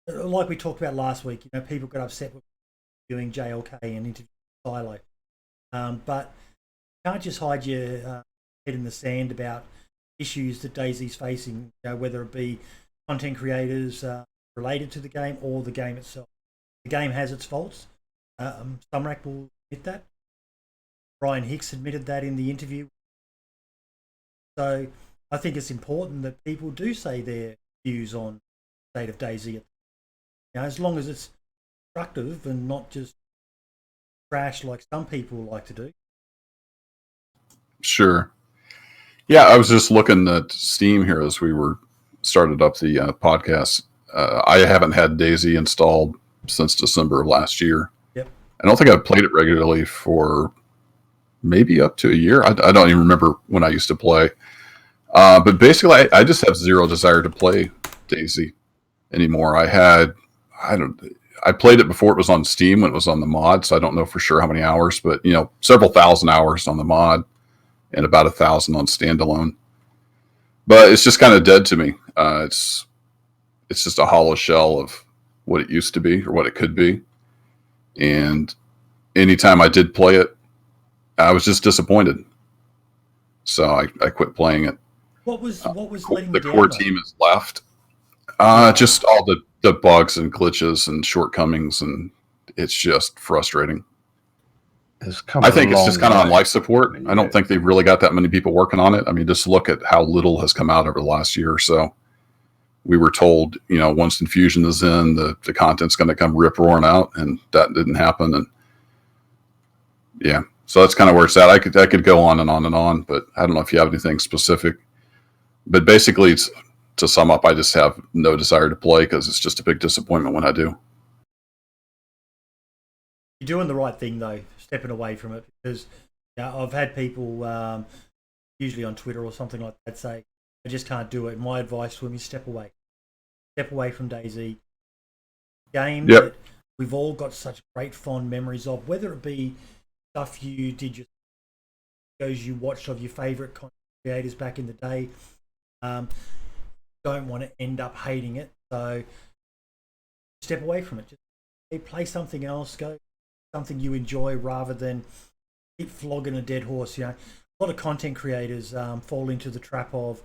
like we talked about last week, you know, people got upset with doing JLK and interview Silo, but you can't just hide your head in the sand about issues that DayZ's facing, you know, whether it be content creators related to the game or the game itself. The game has its faults. Sumrak will admit that. Brian Hicks admitted that in the interview. So I think it's important that people do say their views on the state of DayZ. You know, as long as it's constructive and not just trash like some people like to do. Sure. Yeah, I was just looking at Steam here as we were started up the podcast. I haven't had DayZ installed since December of last year. Yep. I don't think I've played it regularly for maybe up to a year. I don't even remember when I used to play. But basically, I just have zero desire to play DayZ anymore. I played it before it was on Steam when it was on the mod, so I don't know for sure how many hours, but you know, several thousand hours on the mod and about 1,000 on standalone. But it's just kind of dead to me. It's just a hollow shell of what it used to be or what it could be. And anytime I did play it, I was just disappointed. So I quit playing it. What was letting the you core down, team is left. Just all the bugs and glitches and shortcomings, and it's just frustrating. I think it's just kind of on life support. I don't think they've really got that many people working on it. I mean, just look at how little has come out over the last year or so. We were told, you know, once Infusion is in, the content's going to come rip-roaring out, and that didn't happen. And yeah, so that's kind of where it's at. I could go on and on and on, but I don't know if you have anything specific. But basically, it's, to sum up, I just have no desire to play because it's just a big disappointment when I do. You're doing the right thing, though, stepping away from it, because you know, I've had people, usually on Twitter or something like that, say, I just can't do it. My advice to them is step away. Step away from DayZ. Game that we've all got such great fond memories of, whether it be stuff you did, your shows you watched of your favourite content creators back in the day. Don't want to end up hating it, so step away from it. Just play something else, go something you enjoy rather than keep flogging a dead horse. You know, a lot of content creators fall into the trap of,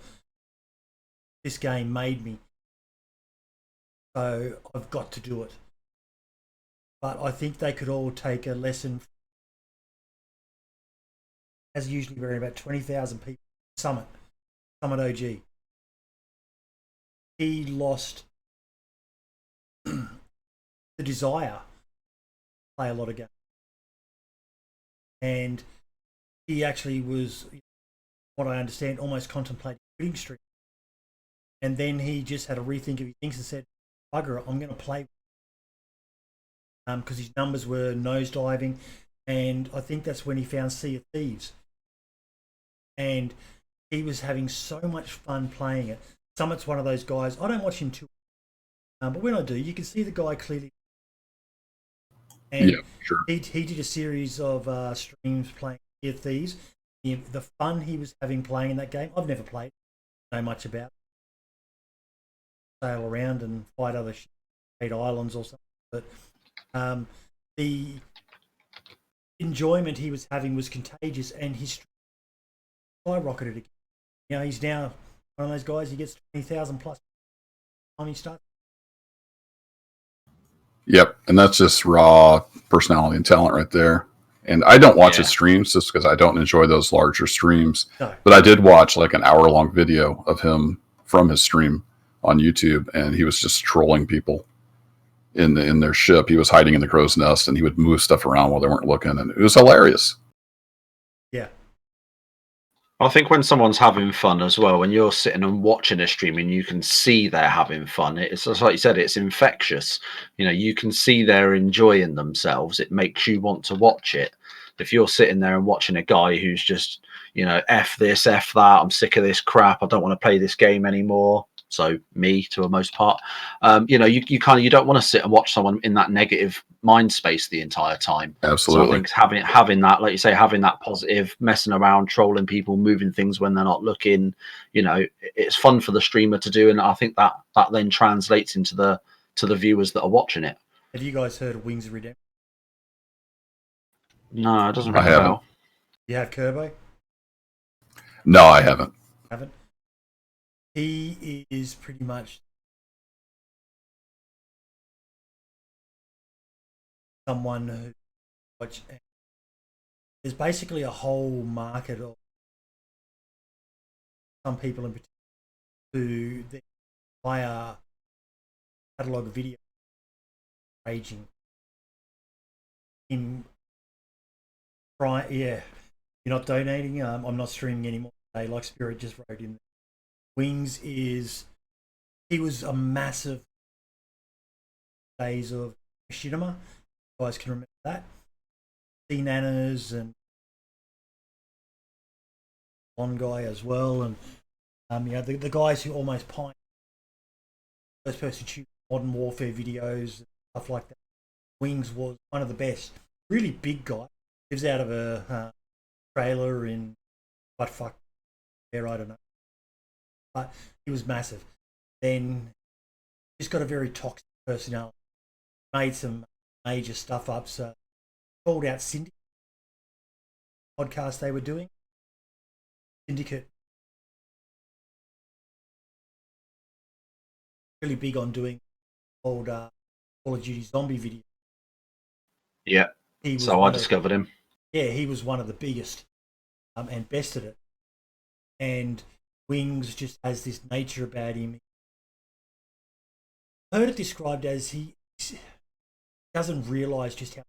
this game made me, so I've got to do it. But I think they could all take a lesson. As usually we're about 20,000 people. Summit OG. He lost the desire to play a lot of games. And he actually was, what I understand, almost contemplating quitting stream. And then he just had a rethink of his things and said, bugger it, I'm going to play. Because his numbers were nosediving. And I think that's when he found Sea of Thieves. And he was having so much fun playing it Summit's one of those guys. I don't watch him too, but when I do, you can see the guy clearly. And Yeah, sure. he did a series of streams playing Sea of Thieves. The fun he was having playing in that game, I've never played. Know much about it. Sail around and fight other islands or something, but the enjoyment he was having was contagious, and his skyrocketed again. You know, he's now one of those guys. He gets 20,000 plus time he starts. Yep, and that's just raw personality and talent right there. And I don't watch his streams just because I don't enjoy those larger streams. No. But I did watch like an hour-long video of him from his stream on YouTube, and he was just trolling people in their ship. He was hiding in the crow's nest, and he would move stuff around while they weren't looking, and it was hilarious. Yeah. I think when someone's having fun as well, when you're sitting and watching a stream and you can see they're having fun, it's just like you said, it's infectious. You know, you can see they're enjoying themselves. It makes you want to watch it. If you're sitting there and watching a guy who's just, you know, F this, F that, I'm sick of this crap, I don't want to play this game anymore. So me, to a most part, you know, you don't want to sit and watch someone in that negative mind space the entire time. Absolutely. So I think having that, like you say, having that positive, messing around, trolling people, moving things when they're not looking, you know, it's fun for the streamer to do, and I think that then translates into the viewers that are watching it. Have you guys heard of Wings of Redemption? No, it doesn't ring a bell. You have Kerbo? No, I haven't. Haven't? He is pretty much someone who watch. There's basically a whole market of some people in particular who the entire catalog of video raging in. Right, yeah. You're not donating. I'm not streaming anymore today. Like Spirit just wrote in. Wings he was a massive days of Machinima. You guys can remember that. C-Nanas and one guy as well, and you know, the guys who almost pioneered first person shoot modern warfare videos and stuff like that. Wings was one of the best. Really big guy. Lives out of a trailer in I don't know. But he was massive. Then he's got a very toxic personality. Made some major stuff up. So called out Syndicate podcast they were doing. Syndicate really big on doing old Call of Duty zombie video. Yeah. So I discovered him. Yeah, he was one of the biggest and best at it. And Wings just has this nature about him. I heard it described as he doesn't realise just how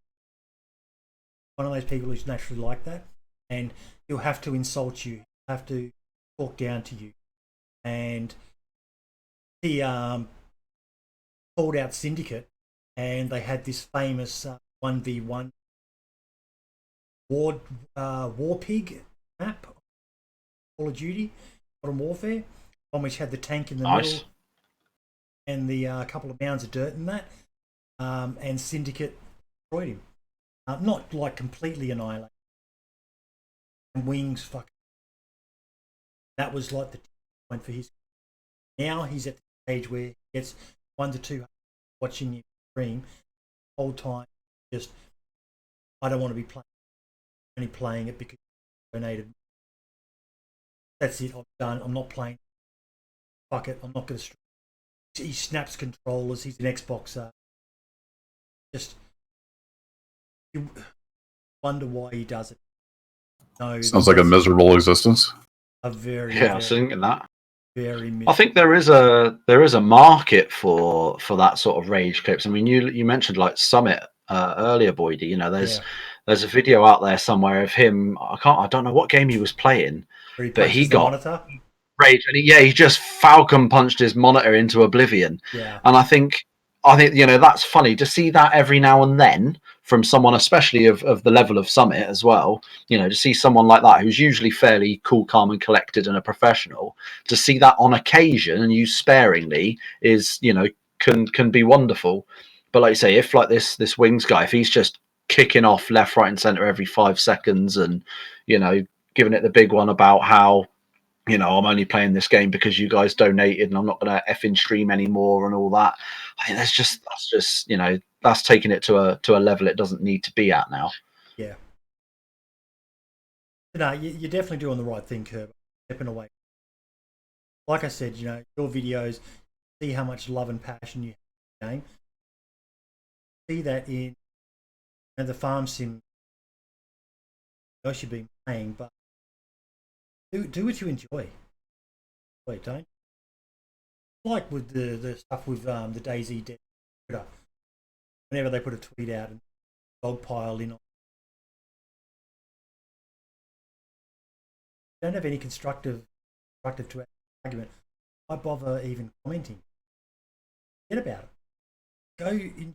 one of those people who's naturally like that, and he'll have to insult you, he'll have to talk down to you. And he called out Syndicate, and they had this famous 1v1 War Pig map, Call of Duty, Modern Warfare, one which had the tank in the middle and the couple of mounds of dirt in that, and Syndicate destroyed him. Not like completely annihilated. And Wings that was like the point for his. Now he's at the stage where he gets 1 to 2 watching you stream the whole time. Just, I don't want to be only playing it because you donated. That's it. I'm done. I'm not playing. Fuck it. I'm not going to stream. He snaps controllers. He's an Xboxer. Just you wonder why he does it. No, sounds like a miserable existence. A very I was thinking that. Very miserable. I think there is a market for that sort of rage clips. I mean, you mentioned like Summit earlier, Boydie. You know, there's a video out there somewhere of him. I don't know what game he was playing, but he got monitor. Rage, and he just Falcon punched his monitor into oblivion. Yeah. And I think you know, that's funny to see that every now and then from someone, especially of the level of Summit as well. You know, to see someone like that who's usually fairly cool, calm, and collected, and a professional, to see that on occasion and used sparingly is, you know, can be wonderful. But like you say, if like this Wings guy, if he's just kicking off left, right, and centre every 5 seconds, and, you know, giving it the big one about how, you know, I'm only playing this game because you guys donated and I'm not going to effing stream anymore and all that. I think that's just, you know, that's taking it to a level it doesn't need to be at now. Yeah. No, you're definitely doing the right thing, Kerbo. Stepping away. Like I said, you know, your videos, see how much love and passion you have in the game. See that in, you know, the farm sim. I should be playing, but do what you enjoy. Wait, don't. Like with the stuff with the DayZ Twitter. Whenever they put a tweet out and dog pile in on, don't have any constructive to argument. Why bother even commenting? Forget about it. Go in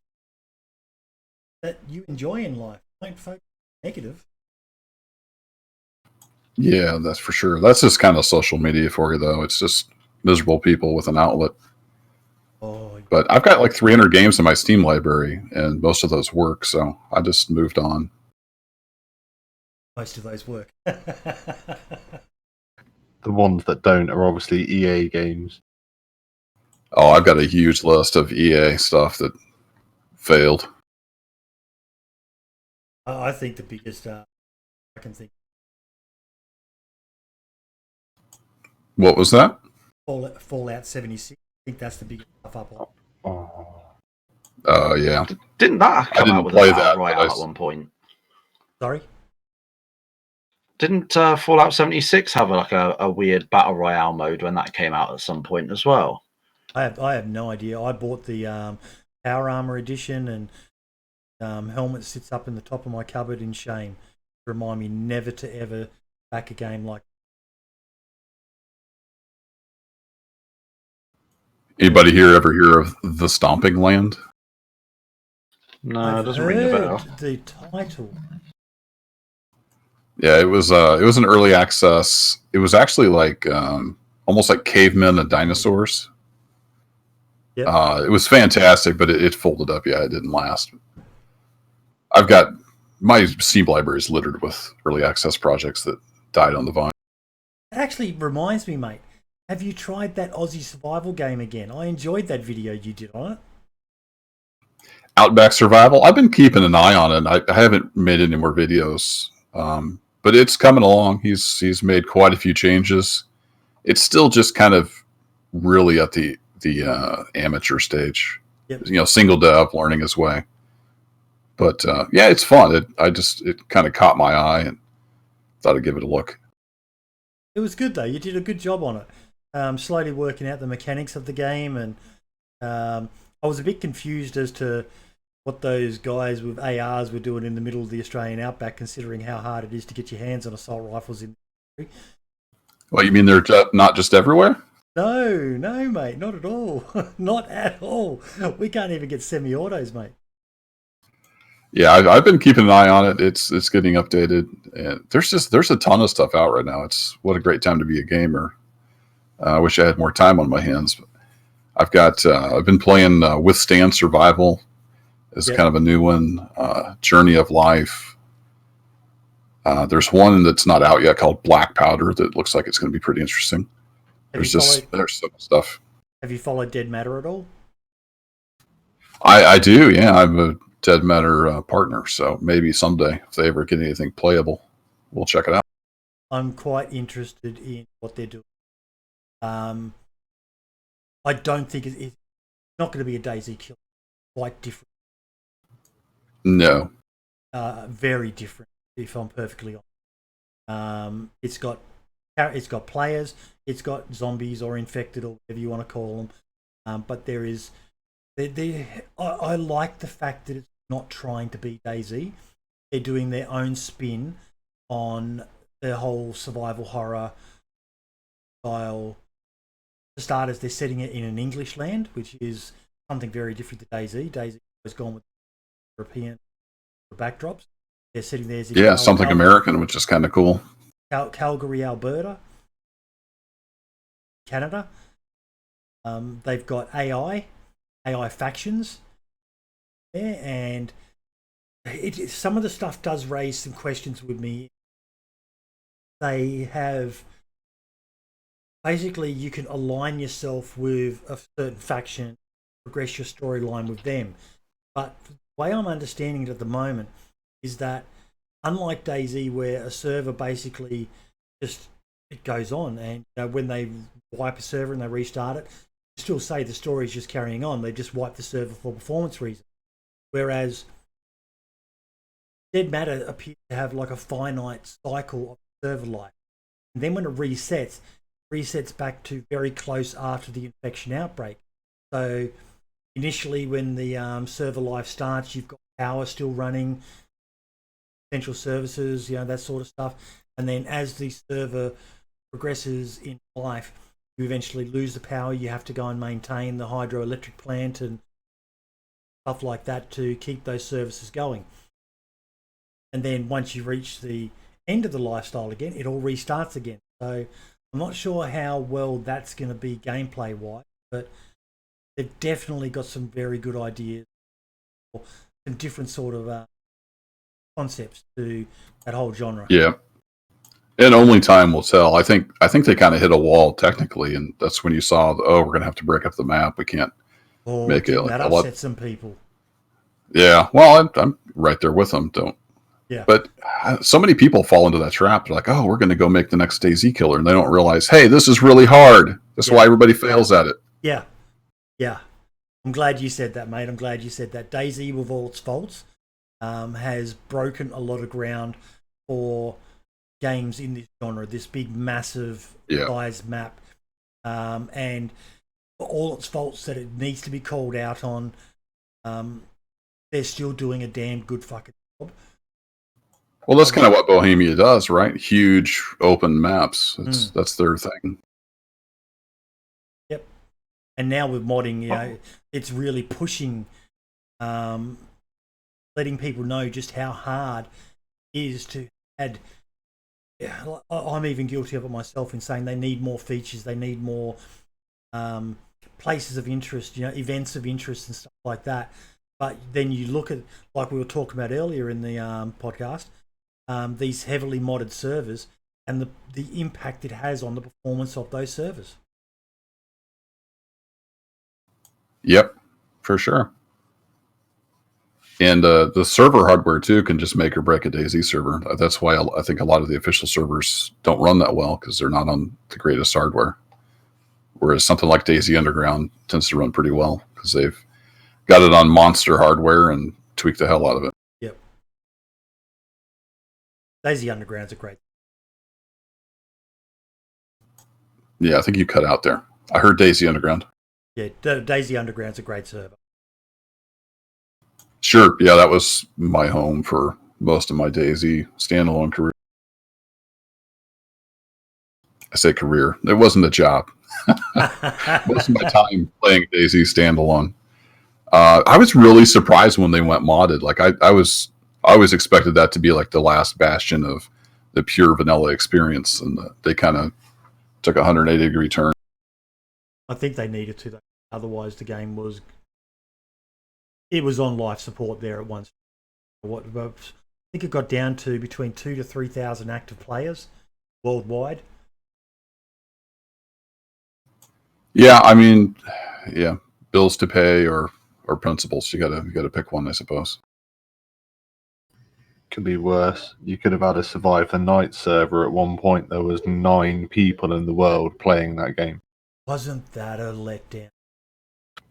that you enjoy in life. Don't focus on negative. Yeah, that's for sure. That's just kind of social media for you, though. It's just miserable people with an outlet. Oh, But I've got like 300 games in my Steam library, and most of those work, so I just moved on. most of those work. The ones that don't are obviously EA games. Oh, I've got a huge list of EA stuff that failed. I think the biggest I can think. What was that? Fallout 76. I think that's the biggest stuff up. Oh, Yeah. Didn't that come out with a battle royale at one point? Sorry? Didn't Fallout 76 have like a weird battle royale mode when that came out at some point as well? I have no idea. I bought the Power Armor edition, and helmet sits up in the top of my cupboard in shame. Remind me never to ever back a game like. Anybody here ever hear of The Stomping Land? No, it doesn't ring a bell. The title. Yeah, it was an early access. It was actually like almost like cavemen and dinosaurs. Yep. It was fantastic, but it folded up. Yeah, it didn't last. I've got my Steam library is littered with early access projects that died on the vine. It actually reminds me, mate. Have you tried that Aussie survival game again? I enjoyed that video you did on it. Outback Survival. I've been keeping an eye on it. I haven't made any more videos, but it's coming along. He's made quite a few changes. It's still just kind of really at the amateur stage. Yep. You know, single dev, learning his way. But yeah, it's fun. It kind of caught my eye and thought I'd give it a look. It was good though. You did a good job on it. Slowly working out the mechanics of the game, and I was a bit confused as to what those guys with ARs were doing in the middle of the Australian outback, considering how hard it is to get your hands on assault rifles in the country. Well, you mean they're not just everywhere? No, mate, not at all. Not at all. We can't even get semi-autos, mate. Yeah, I've been keeping an eye on it. It's getting updated, and there's a ton of stuff out right now. It's what a great time to be a gamer. I wish I had more time on my hands. But I've been playing Withstand Survival as kind of a new one. Journey of Life. There's one that's not out yet called Black Powder that looks like it's going to be pretty interesting. There's some stuff. Have you followed Dead Matter at all? I do, yeah. I'm a Dead Matter partner, so maybe someday if they ever get anything playable, we'll check it out. I'm quite interested in what they're doing. I don't think it's not going to be a DayZ kill. Quite different. No. Very different, if I'm perfectly honest. It's got players, it's got zombies or infected or whatever you want to call them. But there is, I like the fact that it's not trying to be DayZ. They're doing their own spin on the whole survival horror style. For starters, they're setting it in an English land, which is something very different to DayZ. DayZ has gone with European backdrops. They're sitting there. Yeah, something American, which is kind of cool. Calgary, Alberta, Canada. They've got AI factions there, and some of the stuff does raise some questions with me. They have basically you can align yourself with a certain faction, progress your storyline with them. But the way I'm understanding it at the moment is that unlike DayZ, where a server basically just it goes on, and when they wipe a server and they restart it, you still say the story is just carrying on. They just wipe the server for performance reasons. Whereas Dead Matter appears to have like a finite cycle of server life, and then when it resets back to very close after the infection outbreak. So initially, when the server life starts, you've got power still running, essential services, that sort of stuff. And then as the server progresses in life, you eventually lose the power. You have to go and maintain the hydroelectric plant and stuff like that to keep those services going. And then once you reach the end of the lifestyle again, it all restarts again. So I'm not sure how well that's going to be gameplay-wise, but they've definitely got some very good ideas or some different sort of concepts to that whole genre. Yeah. And only time will tell. I think they kind of hit a wall technically, and that's when you saw, we're going to have to break up the map. We can't make it. That upset some people. Yeah. Well, I'm right there with them. Yeah. But so many people fall into that trap. They're like, we're going to go make the next DayZ killer. And they don't realize, hey, this is really hard. That's why everybody fails at it. Yeah. Yeah. I'm glad you said that, mate. I'm glad you said that. DayZ, with all its faults, has broken a lot of ground for games in this genre, this big, massive size map. And for all its faults that it needs to be called out on, they're still doing a damn good fucking job. Well, that's kind of what Bohemia does, right? Huge open maps. That's their thing. Yep. And now with modding, it's really pushing, letting people know just how hard it is to add. Yeah, I'm even guilty of it myself in saying they need more features. They need more places of interest, events of interest and stuff like that. But then you look at, like we were talking about earlier in the podcast, these heavily modded servers and the impact it has on the performance of those servers. Yep, for sure. And the server hardware too can just make or break a DayZ server. That's why I think a lot of the official servers don't run that well, because they're not on the greatest hardware. Whereas something like DayZ Underground tends to run pretty well because they've got it on monster hardware and tweaked the hell out of it. Yep. DayZ Underground's a great. Yeah, I think you cut out there. I heard DayZ Underground. Yeah, DayZ Underground's a great server. Sure. Yeah, that was my home for most of my DayZ standalone career. I say career. It wasn't a job. Most of my time playing DayZ standalone. I was really surprised when they went modded. Like I always expected that to be like the last bastion of the pure vanilla experience, and they kind of took a 180-degree turn. I think they needed to, though. Otherwise, the game was on life support there at once. I think it got down to between 2,000 to 3,000 active players worldwide. Yeah, I mean, bills to pay or principles. You gotta pick one, I suppose. Could be worse. You could have had a Survive the Night server at one point. There was 9 people in the world playing that game. Wasn't that a letdown?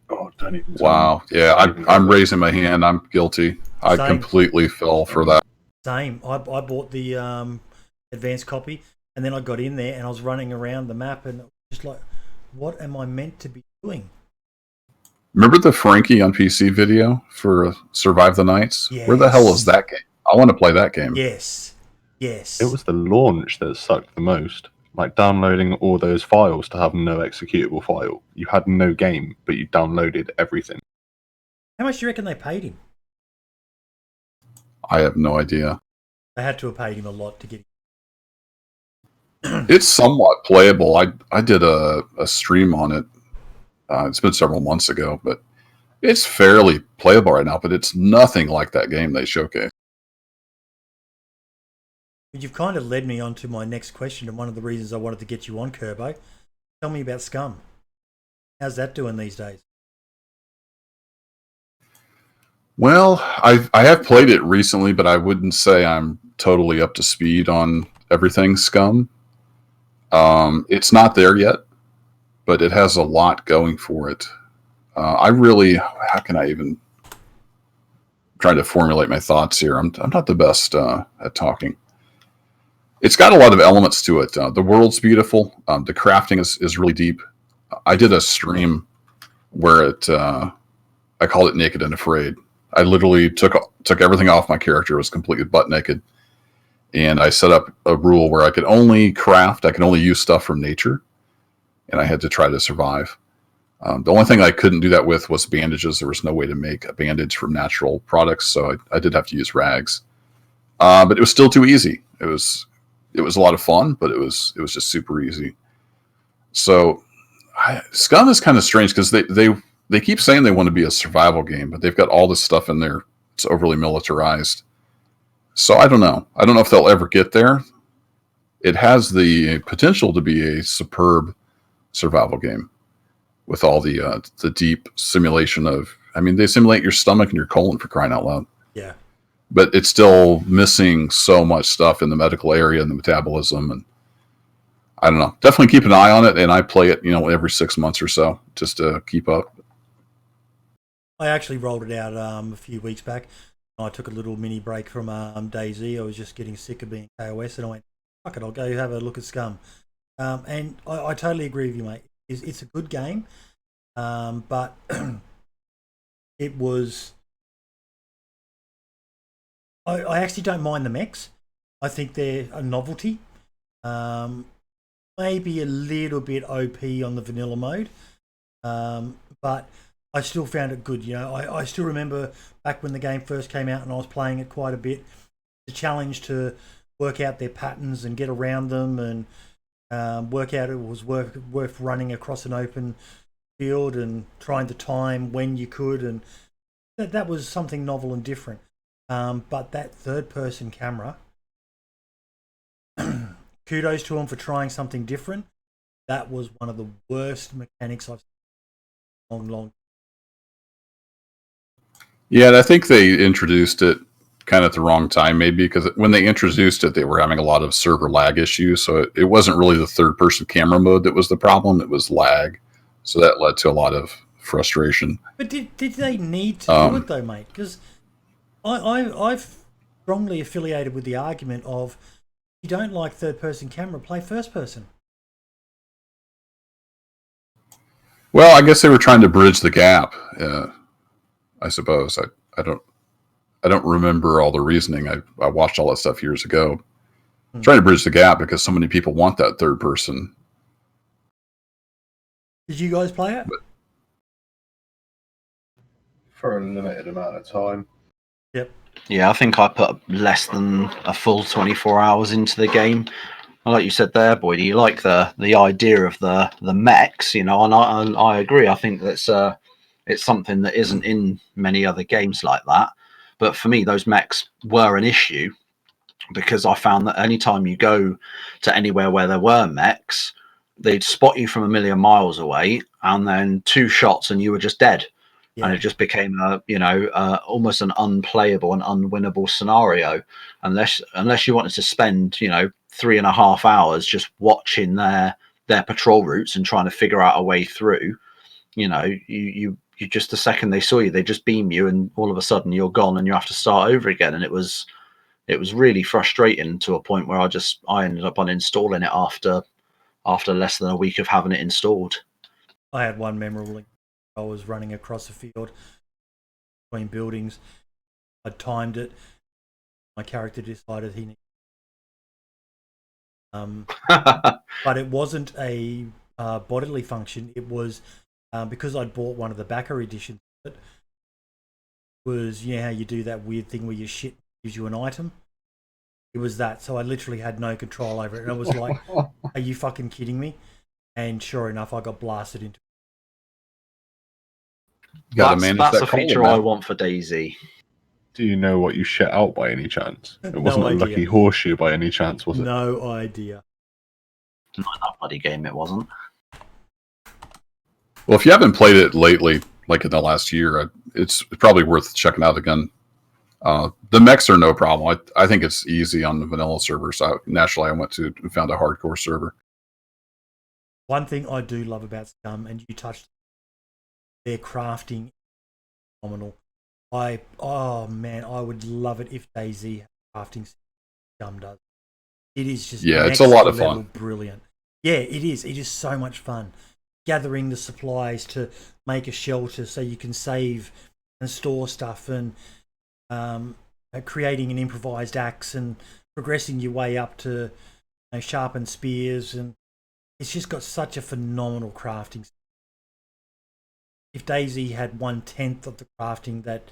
Oh, don't even. Wow. Yeah, I'm raising my hand. I'm guilty. I completely fell for that. Same. I bought the advanced copy, and then I got in there and I was running around the map, and it was just like, what am I meant to be doing? Remember the Frankie on PC video for Survive the Nights? Yes. Where the hell is that game? I want to play that game. Yes. It was the launch that sucked the most. Like downloading all those files to have no executable file. You had no game, but you downloaded everything. How much do you reckon they paid him? I have no idea. They had to have paid him a lot to get him. It's somewhat playable. I did a stream on it. It's been several months ago, but it's fairly playable right now. But it's nothing like that game they showcased. You've kind of led me on to my next question, and one of the reasons I wanted to get you on, Kerbo. Tell me about Scum. How's that doing these days? Well, I have played it recently, but I wouldn't say I'm totally up to speed on everything Scum. It's not there yet, but it has a lot going for it. How can I even try to formulate my thoughts here? I'm not the best at talking. It's got a lot of elements to it. The world's beautiful. The crafting is really deep. I did a stream where I called it Naked and Afraid. I literally took everything off my character. It was completely butt naked. And I set up a rule where I could only craft, I could only use stuff from nature. And I had to try to survive. The only thing I couldn't do that with was bandages. There was no way to make a bandage from natural products. So I did have to use rags. But it was still too easy. It was a lot of fun, but it was just super easy. So Scum is kind of strange because they keep saying they want to be a survival game, but they've got all this stuff in there. It's overly militarized. So I don't know. I don't know if they'll ever get there. It has the potential to be a superb survival game with all the deep simulation of, I mean, they simulate your stomach and your colon, for crying out loud. Yeah. But it's still missing so much stuff in the medical area and the metabolism. And I don't know. Definitely keep an eye on it. And I play it, every 6 months or so just to keep up. I actually rolled it out a few weeks back. I took a little mini break from DayZ. I was just getting sick of being KOS, and I went, fuck it, I'll go have a look at Scum. And I totally agree with you, mate. It's a good game, but it was... I actually don't mind the mechs. I think they're a novelty. Maybe a little bit OP on the vanilla mode, but I still found it good. I still remember back when the game first came out and I was playing it quite a bit. The challenge to work out their patterns and get around them and work out it was worth running across an open field and trying to time when you could, and that was something novel and different. But that third-person camera, kudos to them for trying something different. That was one of the worst mechanics I've seen in a long. Yeah, and I think they introduced it kind of at the wrong time, maybe, because when they introduced it, they were having a lot of server lag issues. So it wasn't really the third-person camera mode that was the problem. It was lag. So that led to a lot of frustration. But did they need to do it, though, mate? Because I've strongly affiliated with the argument of, if you don't like third-person camera, play first-person. Well, I guess they were trying to bridge the gap. I suppose. I don't remember all the reasoning. I watched all that stuff years ago. Trying to bridge the gap because so many people want that third person. Did you guys play it? For a limited amount of time. Yep. Yeah, I think I put less than a full 24 hours into the game. Like you said there, Boyd, you like the idea of the mechs, and I agree. I think that's it's something that isn't in many other games like that. But for me, those mechs were an issue because I found that anytime you go to anywhere where there were mechs, they'd spot you from a million miles away, and then 2 shots and you were just dead. Yeah. And it just became almost an unplayable and unwinnable scenario unless you wanted to spend 3.5 hours just watching their patrol routes and trying to figure out a way through. You just, the second they saw you, they just beam you, and all of a sudden you're gone and you have to start over again. And it was really frustrating to a point where I ended up uninstalling it after less than a week of having it installed. I had one memorable. I was running across a field between buildings. I timed it. My character decided he needed. But it wasn't a bodily function. It was because I'd bought one of the backer editions. It was how you do that weird thing where you shit gives you an item. It was that, so I literally had no control over it, and I was like, "Are you fucking kidding me?" And sure enough, I got blasted into. That's a feature I want for DayZ. Do you know what you shit out by any chance? It No wasn't a idea. lucky horseshoe by any chance, was it? No idea. Not in that bloody game, it wasn't. Well, if you haven't played it lately, like in the last year, it's probably worth checking out again. The mechs are no problem. I think it's easy on the vanilla server. So naturally, I went to and found a hardcore server. One thing I do love about Scum, and you touched, their crafting, phenomenal. Oh man, I would love it if DayZ had crafting Scum does. It is just it's a lot of fun. Brilliant. Yeah, it is. It is so much fun. Gathering the supplies to make a shelter so you can save and store stuff, and creating an improvised axe and progressing your way up to sharpen spears, and it's just got such a phenomenal crafting. If DayZ had 1/10 of the crafting that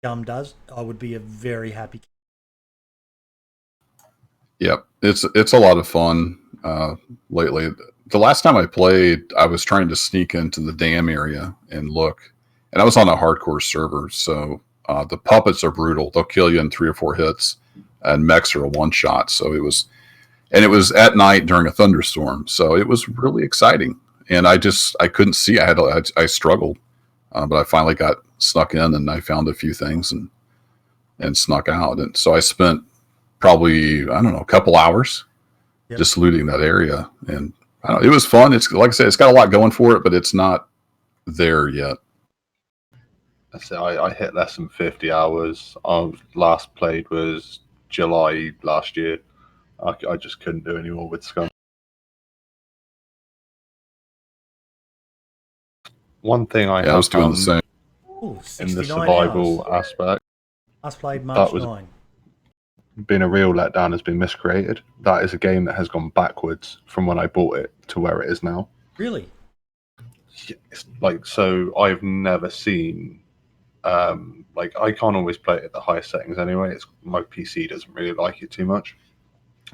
Scum does, I would be a very happy. Yep, it's a lot of fun lately. The last time I played, I was trying to sneak into the dam area and look, and I was on a hardcore server, so the puppets are brutal. They'll kill you in 3 or 4 hits, and mechs are a one-shot. So it was at night during a thunderstorm, so it was really exciting. And I couldn't see. I struggled, but I finally got snuck in, and I found a few things and snuck out. And so I spent probably, I don't know, a couple hours just looting that area, and I don't know, it was fun. It's like I said, it's got a lot going for it, but it's not there yet. I hit less than 50 hours. I last played was July last year. I just couldn't do any more with Scum. One thing I was doing the same. Ooh, in the survival hours. Aspect. Last played March 9. Been a real letdown, has been miscreated. That is a game that has gone backwards from when I bought it to where it is now. Really? It's so I've never seen I can't always play it at the highest settings anyway. My PC doesn't really like it too much.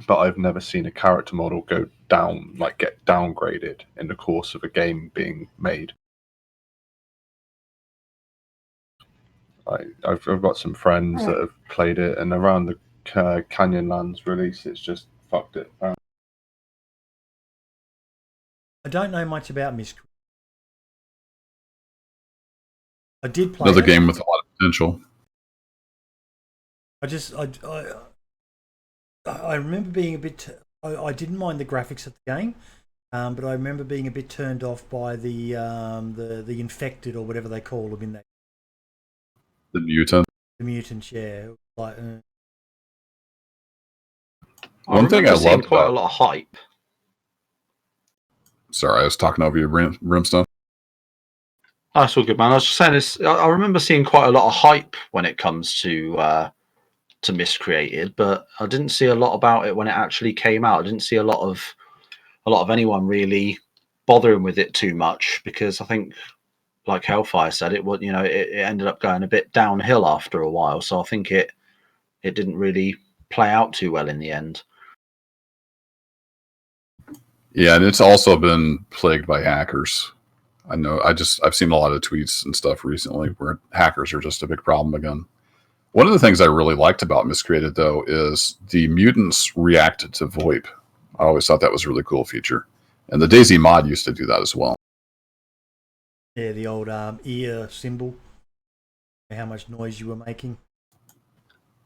But I've never seen a character model go down, get downgraded in the course of a game being made. I've got some friends that have played it, and around the Canyonlands release, it's just fucked it. I don't know much about Miscreant. I did play another game with a lot of potential. I remember being a bit. I didn't mind the graphics of the game, but I remember being a bit turned off by the infected, or whatever they call them in that. The mutant. The mutants, yeah. One thing I loved quite a lot of hype. Sorry, I was talking over you, Brimstone. That's all good, man. I was just saying this. I remember seeing quite a lot of hype when it comes to Miscreated, but I didn't see a lot about it when it actually came out. I didn't see a lot of anyone really bothering with it too much, because I think, like Hellfire said, it ended up going a bit downhill after a while. So I think it didn't really play out too well in the end. Yeah, and it's also been plagued by hackers. I know. I've seen a lot of tweets and stuff recently where hackers are just a big problem again. One of the things I really liked about Miscreated, though, is the mutants reacted to VoIP. I always thought that was a really cool feature. And the DayZ mod used to do that as well. Yeah, the old ear symbol. How much noise you were making.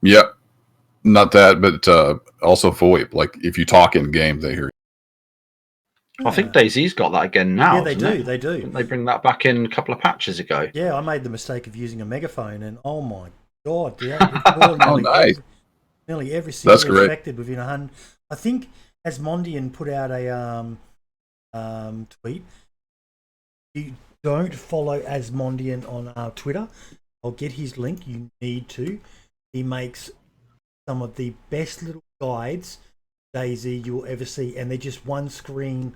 Yep. Not that, but also VoIP. Like, if you talk in game, they hear you. I think DayZ's got that again now. Oh, Yeah, they do. They do. Didn't they bring that back in a couple of patches ago? Yeah, I made the mistake of using a megaphone, and oh my god, yeah, nice. Nearly every single That's great. infected within 100. I think Asmondian put out a tweet. You don't follow Asmondian on Twitter. I'll get his link. You need to. He makes some of the best little guides DayZ you'll ever see, and they're just one screen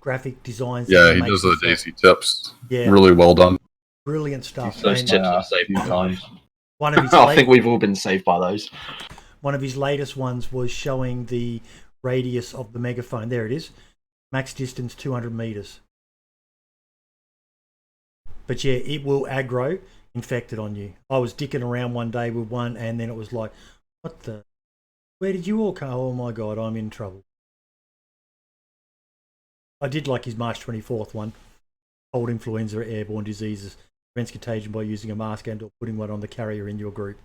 graphic designs. Yeah, he does the DayZ tips. Yeah, Really well done. brilliant stuff. Those And tips are saved times. One of his I think we've all been saved by those. One of his latest ones was showing the radius of the megaphone. There it is. Max distance 200 meters. But yeah, it will aggro infected on you. I was dicking around one day with one, and then it was like, what the? Where did you all come? Oh my God, I'm in trouble. I did like his March 24th one. Cold influenza or airborne diseases. Prevents contagion by using a mask and or putting one on the carrier in your group.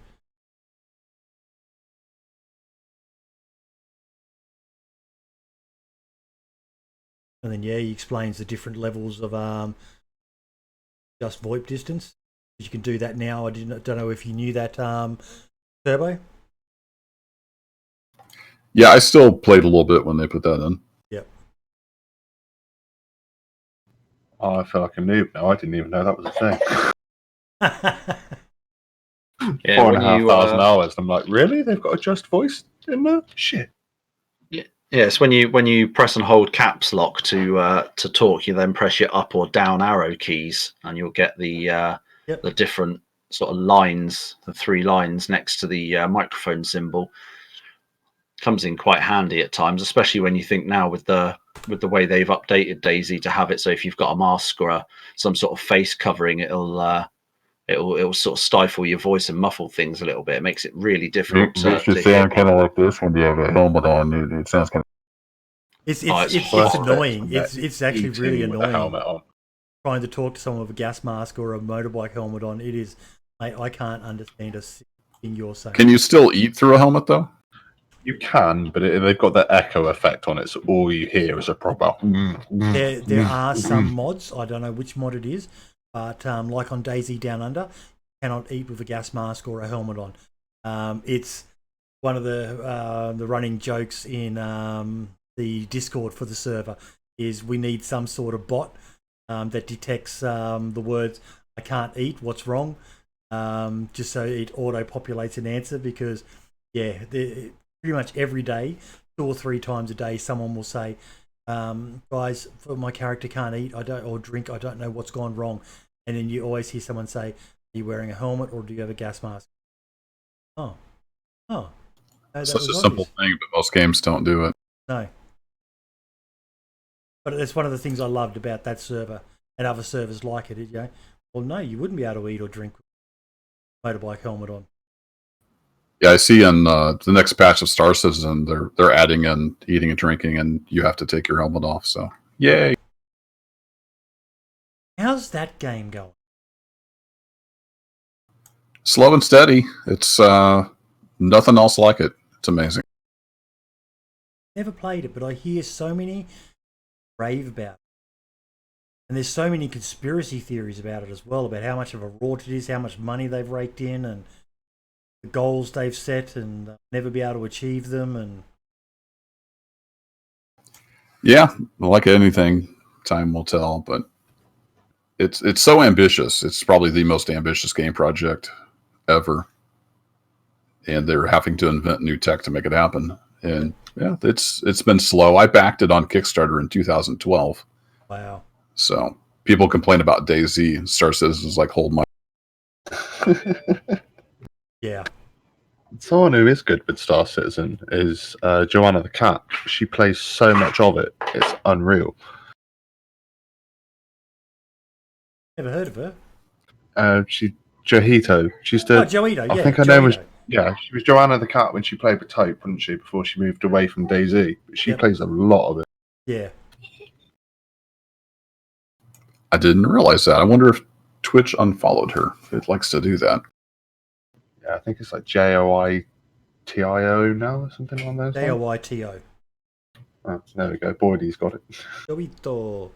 And then, yeah, he explains the different levels of just VoIP distance. You can do that now. Don't know if you knew that, Kerbo. Yeah, I still played a little bit when they put that in. Yep. Oh, I feel like a noob now. I didn't even know that was a thing. Yeah, 4,500 hours. I'm like, really? They've got a just voice in there? Shit. Yes, when you press and hold caps lock to talk, you then press your up or down arrow keys, and you'll get the different sort of lines, the 3 lines next to the microphone symbol. Comes in quite handy at times, especially when you think now with the way they've updated DayZ to have it so if you've got a mask or some sort of face covering, it'll sort of stifle your voice and muffle things a little bit. It makes it really difficult to sound kind of like this when you have a helmet on. It sounds kind of. It's worse annoying. than It's actually eating really with a annoying. helmet on. Trying to talk to someone with a gas mask or a motorbike helmet on. It is, mate. I can't understand a thing you're saying. Can you still eat through a helmet though? You can, but they've got that echo effect on it, so all you hear is a proper. There are some mods. I don't know which mod it is, but like on DayZ Down Under, you cannot eat with a gas mask or a helmet on. It's one of the running jokes in the Discord for the server is we need some sort of bot that detects the words "I can't eat." What's wrong? Just so it auto populates an answer because pretty much every day, 2 or 3 times a day, someone will say, guys, for my character can't eat, or drink, I don't know what's gone wrong. And then you always hear someone say, are you wearing a helmet or do you have a gas mask? Oh. No, Such a simple thing, but most games don't do it. No. But it's one of the things I loved about that server and other servers like it. Well, no, you wouldn't be able to eat or drink with a motorbike helmet on. Yeah, I see in the next patch of Star Citizen, they're adding in eating and drinking, and you have to take your helmet off. So, yay! How's that game going? Slow and steady. It's nothing else like it. It's amazing. Never played it, but I hear so many rave about it. And there's so many conspiracy theories about it as well, about how much of a rort it is, how much money they've raked in, and the goals they've set and never be able to achieve them. And yeah, like anything, time will tell. But it's so ambitious. It's probably the most ambitious game project ever, and they're having to invent new tech to make it happen. And yeah, it's been slow. I backed it on Kickstarter in 2012. wow. So people complain about DayZ and Star Citizen's like hold my. Yeah. Someone who is good with Star Citizen is Joanna the Cat. She plays so much of it; it's unreal. Never heard of her. Jojito. She's the. Joito, yeah. I think her name was. Yeah, she was Joanna the Cat when she played with Taupe, wasn't she? Before she moved away from DayZ, but she plays a lot of it. Yeah. I didn't realize that. I wonder if Twitch unfollowed her. It likes to do that. Yeah, I think it's like Joitio now or something on those. Joito. Oh, there we go. Boydie's got it. Joito.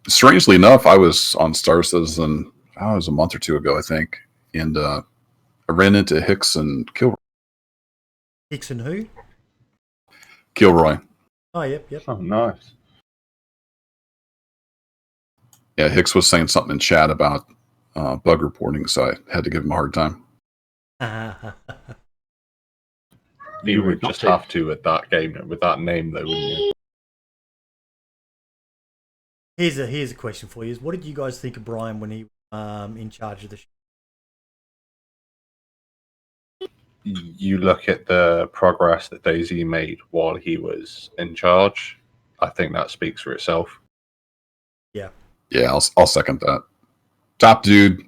Strangely enough, I was on Star Citizen. It was a month or 2 ago, I think, and I ran into Hicks and Kilroy. Hicks and who? Kilroy. Oh, yep. Oh, nice. Yeah, Hicks was saying something in chat about bug reporting, so I had to give him a hard time. You would just have to at that game with that name, though, wouldn't you? Here's a question for you: what did you guys think of Brian when he in charge of the show? you look at the progress that DayZ made while he was in charge, I think that speaks for itself. Yeah. Yeah, I'll second that. Top dude.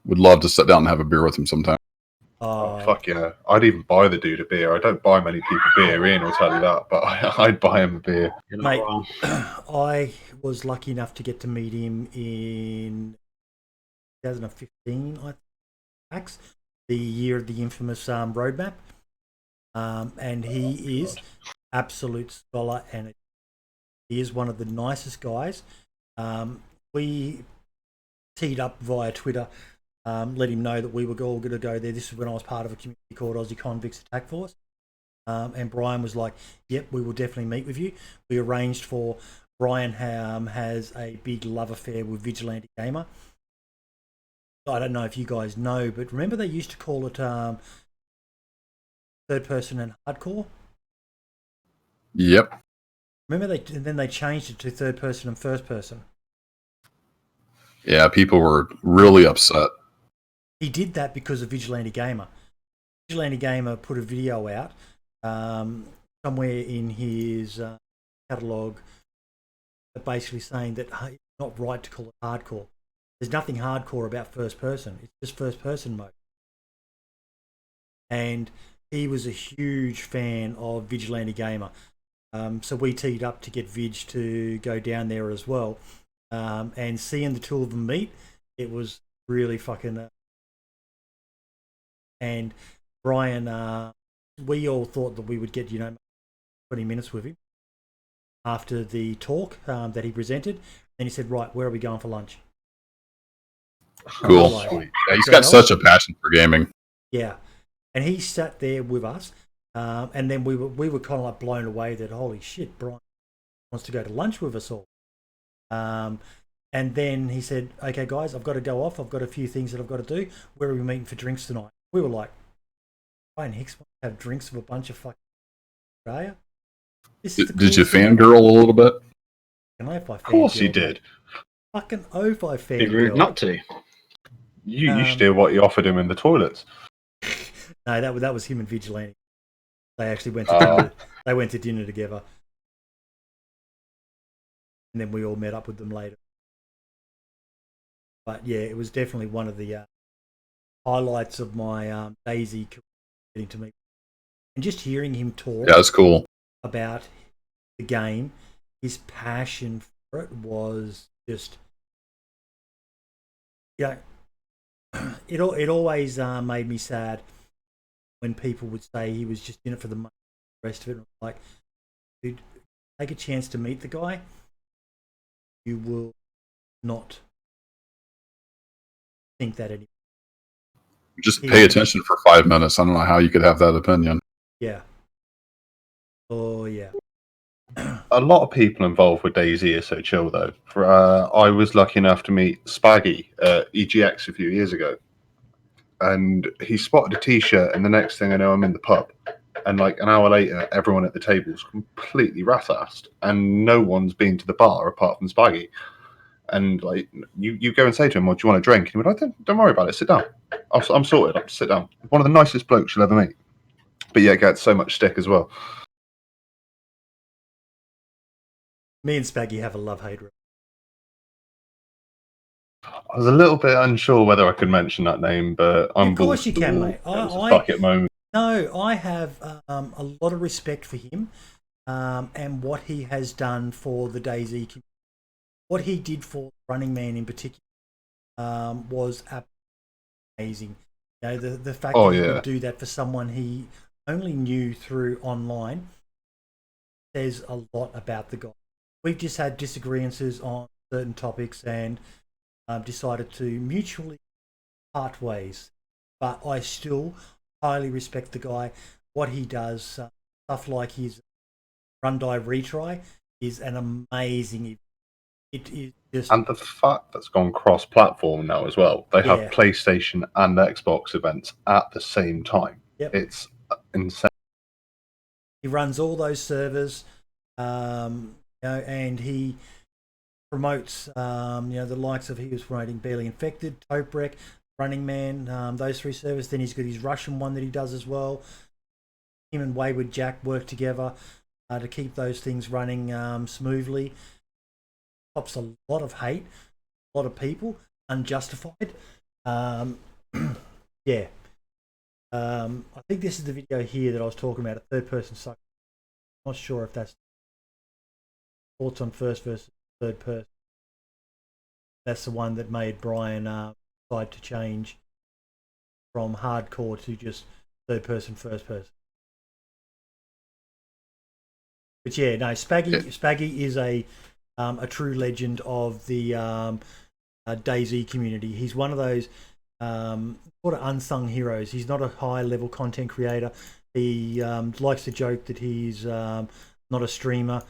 Would love to sit down and have a beer with him sometime. Oh, fuck yeah. I'd even buy the dude a beer. I don't buy many people beer, Ian will tell you that, but I'd buy him a beer. Mate, I was lucky enough to get to meet him in 2015, I think, the year of the infamous roadmap. And he is absolute scholar, and he is one of the nicest guys. We teed up via Twitter, let him know that we were all going to go there. This is when I was part of a community called Aussie Convicts Attack Force. And Brian was like, yep, we will definitely meet with you. We arranged for Brian has a big love affair with Vigilante Gamer. I don't know if you guys know, but remember they used to call it third person and hardcore? Yep. Remember and then they changed it to third person and first person. Yeah, people were really upset. He did that because of Vigilante Gamer. Vigilante Gamer put a video out somewhere in his catalogue, basically saying that it's not right to call it hardcore. There's nothing hardcore about first person. It's just first person mode. And he was a huge fan of Vigilante Gamer. So we teed up to get Vig to go down there as well. And seeing the two of them meet, it was really fucking... and Brian, we all thought that we would get, 20 minutes with him after the talk that he presented. Then he said, right, where are we going for lunch? Cool. Yeah, he's got such a passion for gaming. Yeah. And he sat there with us. And then we were kind of like blown away that, holy shit, Brian wants to go to lunch with us all. And then he said, okay, guys, I've got to go off. I've got a few things that I've got to do. Where are we meeting for drinks tonight? We were like, Brian Hicks wants to have drinks with a bunch of fucking Australia? Did you fangirl a little bit? Of course you did. Fucking oath I fangirl. Be rude not to. You should hear what you offered him in the toilets. No, that was him and Vigilante. They actually went to dinner. They went to dinner together. And then we all met up with them later. But yeah, it was definitely one of the highlights of my DayZ career, getting to meet. And just hearing him talk that's cool. about the game, his passion for it was just... it always made me sad when people would say he was just in it for the money. The rest of it, like, dude, take a chance to meet the guy. You will not think that anymore. Just pay attention for 5 minutes. I don't know how you could have that opinion. Yeah. Oh, yeah. A lot of people involved with DayZ are so chill, though. I was lucky enough to meet Spaggy at EGX a few years ago. And he spotted a T-shirt, and the next thing I know, I'm in the pub. And like an hour later, everyone at the table's completely rat-assed. And no one's been to the bar apart from Spaggy. And like you go and say to him, well, do you want a drink? And he went, don't worry about it, sit down. I'm sorted, I'll sit down. One of the nicest blokes you'll ever meet. But yeah, gets so much stick as well. Me and Spaggy have a love-hate. I was a little bit unsure whether I could mention that name, but I'm of course you can, mate. It was a bucket moment. No, I have a lot of respect for him and what he has done for the DayZ community. What he did for Running Man in particular was amazing. The fact that he would do that for someone he only knew through online says a lot about the guy. We've just had disagreements on certain topics and decided to mutually part ways. But I still highly respect the guy. What he does, stuff like his Run Die Retry, is an amazing. It is just, and the fact that's gone cross-platform now as well. They have PlayStation and Xbox events at the same time. Yep. It's insane. He runs all those servers, and he promotes, the likes of, he was promoting Barely Infected, Topwreck, Running Man, those 3 servers. Then he's got his Russian one that he does as well. Him and Wayward Jack work together to keep those things running smoothly. Stops a lot of hate, a lot of people, unjustified. Yeah. I think this is the video here that I was talking about, a third-person suck. I'm not sure if that's thoughts on first versus third person. That's the one that made Brian decide to change from hardcore to just third person, first person. But yeah, no, Spaggy is a true legend of the DayZ community. He's one of those sort of unsung heroes. He's not a high level content creator. He likes to joke that he's not a streamer,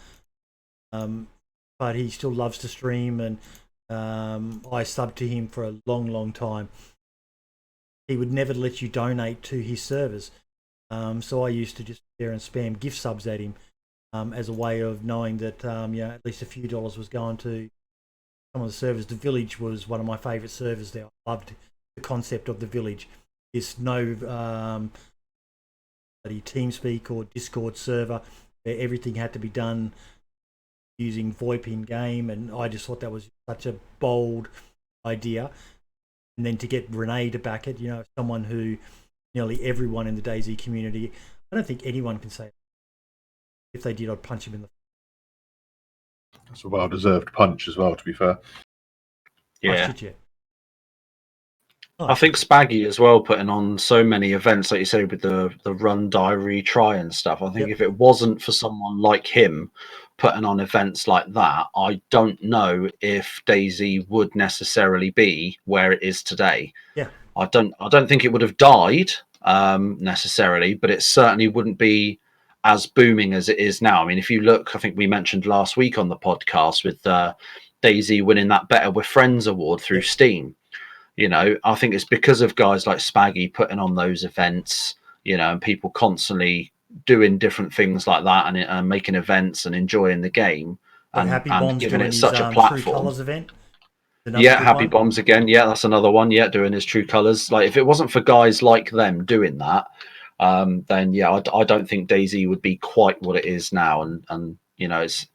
but he still loves to stream, and I subbed to him for a long time. He would never let you donate to his servers, so I used to just sit there and spam gift subs at him as a way of knowing that at least a few dollars was going to some of the servers. The Village was one of my favourite servers there. I loved the concept of the Village. There's no TeamSpeak or Discord server where everything had to be done using VoIP in game, and I just thought that was such a bold idea. And then to get Renee to back it, someone who nearly everyone in the DayZ community, I don't think anyone can say it. If they did, I'd punch him in the face. That's a well-deserved punch as well, to be fair. Yeah. Oh, I think Spaggy as well, putting on so many events, like you said, with the run diary try and stuff. I think if it wasn't for someone like him putting on events like that, I don't know if DayZ would necessarily be where it is today. Yeah. I don't think it would have died necessarily, but it certainly wouldn't be as booming as it is now. I mean, if you look, I think we mentioned last week on the podcast with DayZ winning that Better with Friends award through Steam. I think it's because of guys like Spaggy putting on those events, and people constantly doing different things like that and making events and enjoying the game and giving it such a platform. True Colours event. Yeah, Happy Bombs again. Yeah, that's another one. Yeah, doing his True Colours. Like, if it wasn't for guys like them doing that, then yeah, I don't think DayZ would be quite what it is now. And it's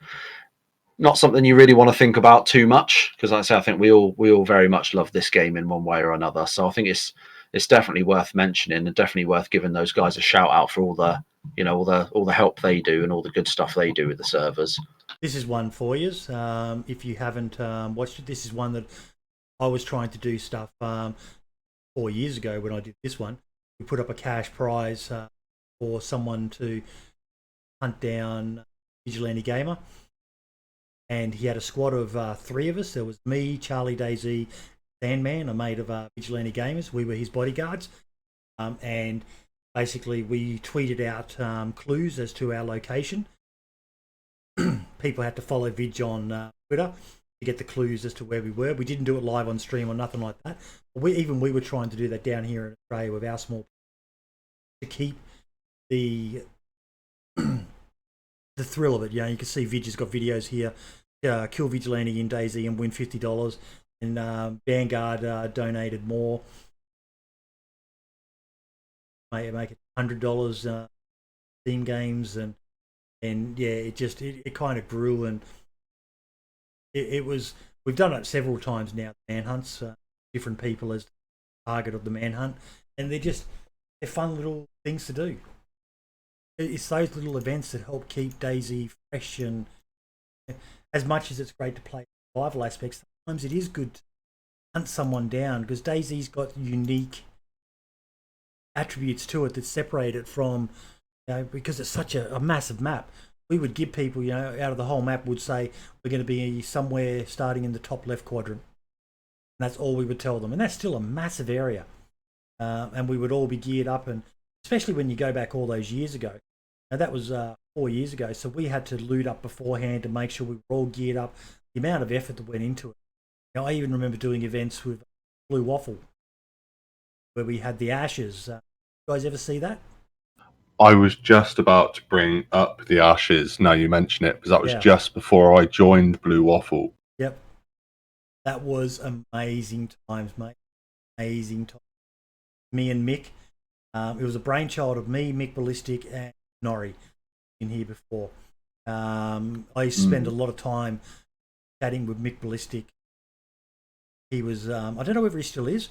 not something you really want to think about too much, because like I say, I think we all very much love this game in one way or another. So I think it's definitely worth mentioning and definitely worth giving those guys a shout out for all the all the help they do and all the good stuff they do with the servers. This is one for you. If you haven't watched it, this is one that I was trying to do stuff 4 years ago when I did this one. We put up a cash prize for someone to hunt down Vigilante Gamer. And he had a squad of 3 of us. There was me, Charlie, DayZ, Sandman, a mate of Vigilante Gamers. We were his bodyguards. And basically we tweeted out clues as to our location. People had to follow Vig on Twitter to get the clues as to where we were. We didn't do it live on stream or nothing like that. We were trying to do that down here in Australia with our small, to keep the thrill of it. You can see Vig has got videos here. Kill Vigilante in DayZ and win $50. And Vanguard donated more. Make it $100 Steam games, and yeah, it kind of grew, and it was, we've done it several times now, manhunts, different people as the target of the manhunt, and they're fun little things to do. It's those little events that help keep DayZ fresh, and as much as it's great to play survival aspects, sometimes it is good to hunt someone down, because DayZ's got unique attributes to it that separate it from, because it's such a massive map. We would give people, out of the whole map, would say we're going to be somewhere starting in the top left quadrant. And that's all we would tell them. And that's still a massive area. And we would all be geared up, and especially when you go back all those years ago. Now that was 4 years ago, so we had to loot up beforehand to make sure we were all geared up. The amount of effort that went into it. I even remember doing events with Blue Waffle, where we had the ashes. You guys ever see that? I was just about to bring up the ashes. Now you mention it, because that was just before I joined Blue Waffle. Yep. That was amazing times, mate. amazing time. Me and Mick. It was a brainchild of me, Mick Ballistic, and Norrie in here before. I used to spend a lot of time chatting with Mick Ballistic. He was, I don't know whether he still is.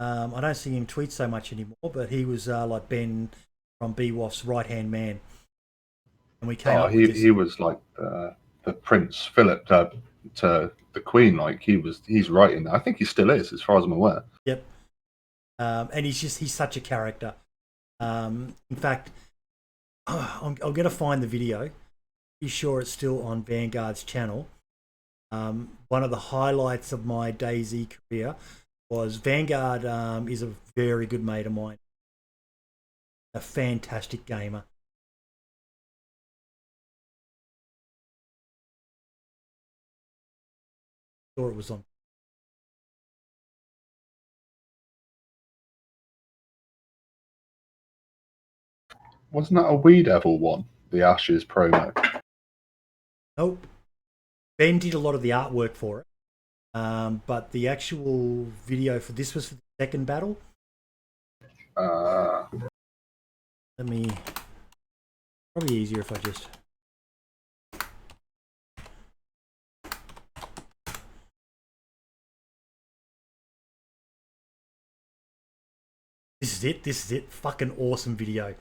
I don't see him tweet so much anymore, but he was like Ben from BWAF's right-hand man. And we came up with this. He was like the Prince Philip to the Queen. Like he's right in there. I think he still is, as far as I'm aware. Yep. And he's such a character. In fact, I'm going to find the video. Be sure it's still on Vanguard's channel. One of the highlights of my DayZ career was Vanguard is a very good mate of mine. A fantastic gamer. Sure it was on. Wasn't that a We Devil one? The Ashes promo. Nope. Ben did a lot of the artwork for it. But the actual video for this was for the second battle. Let me. Probably easier if I just. This is it. This is it. Fucking awesome video.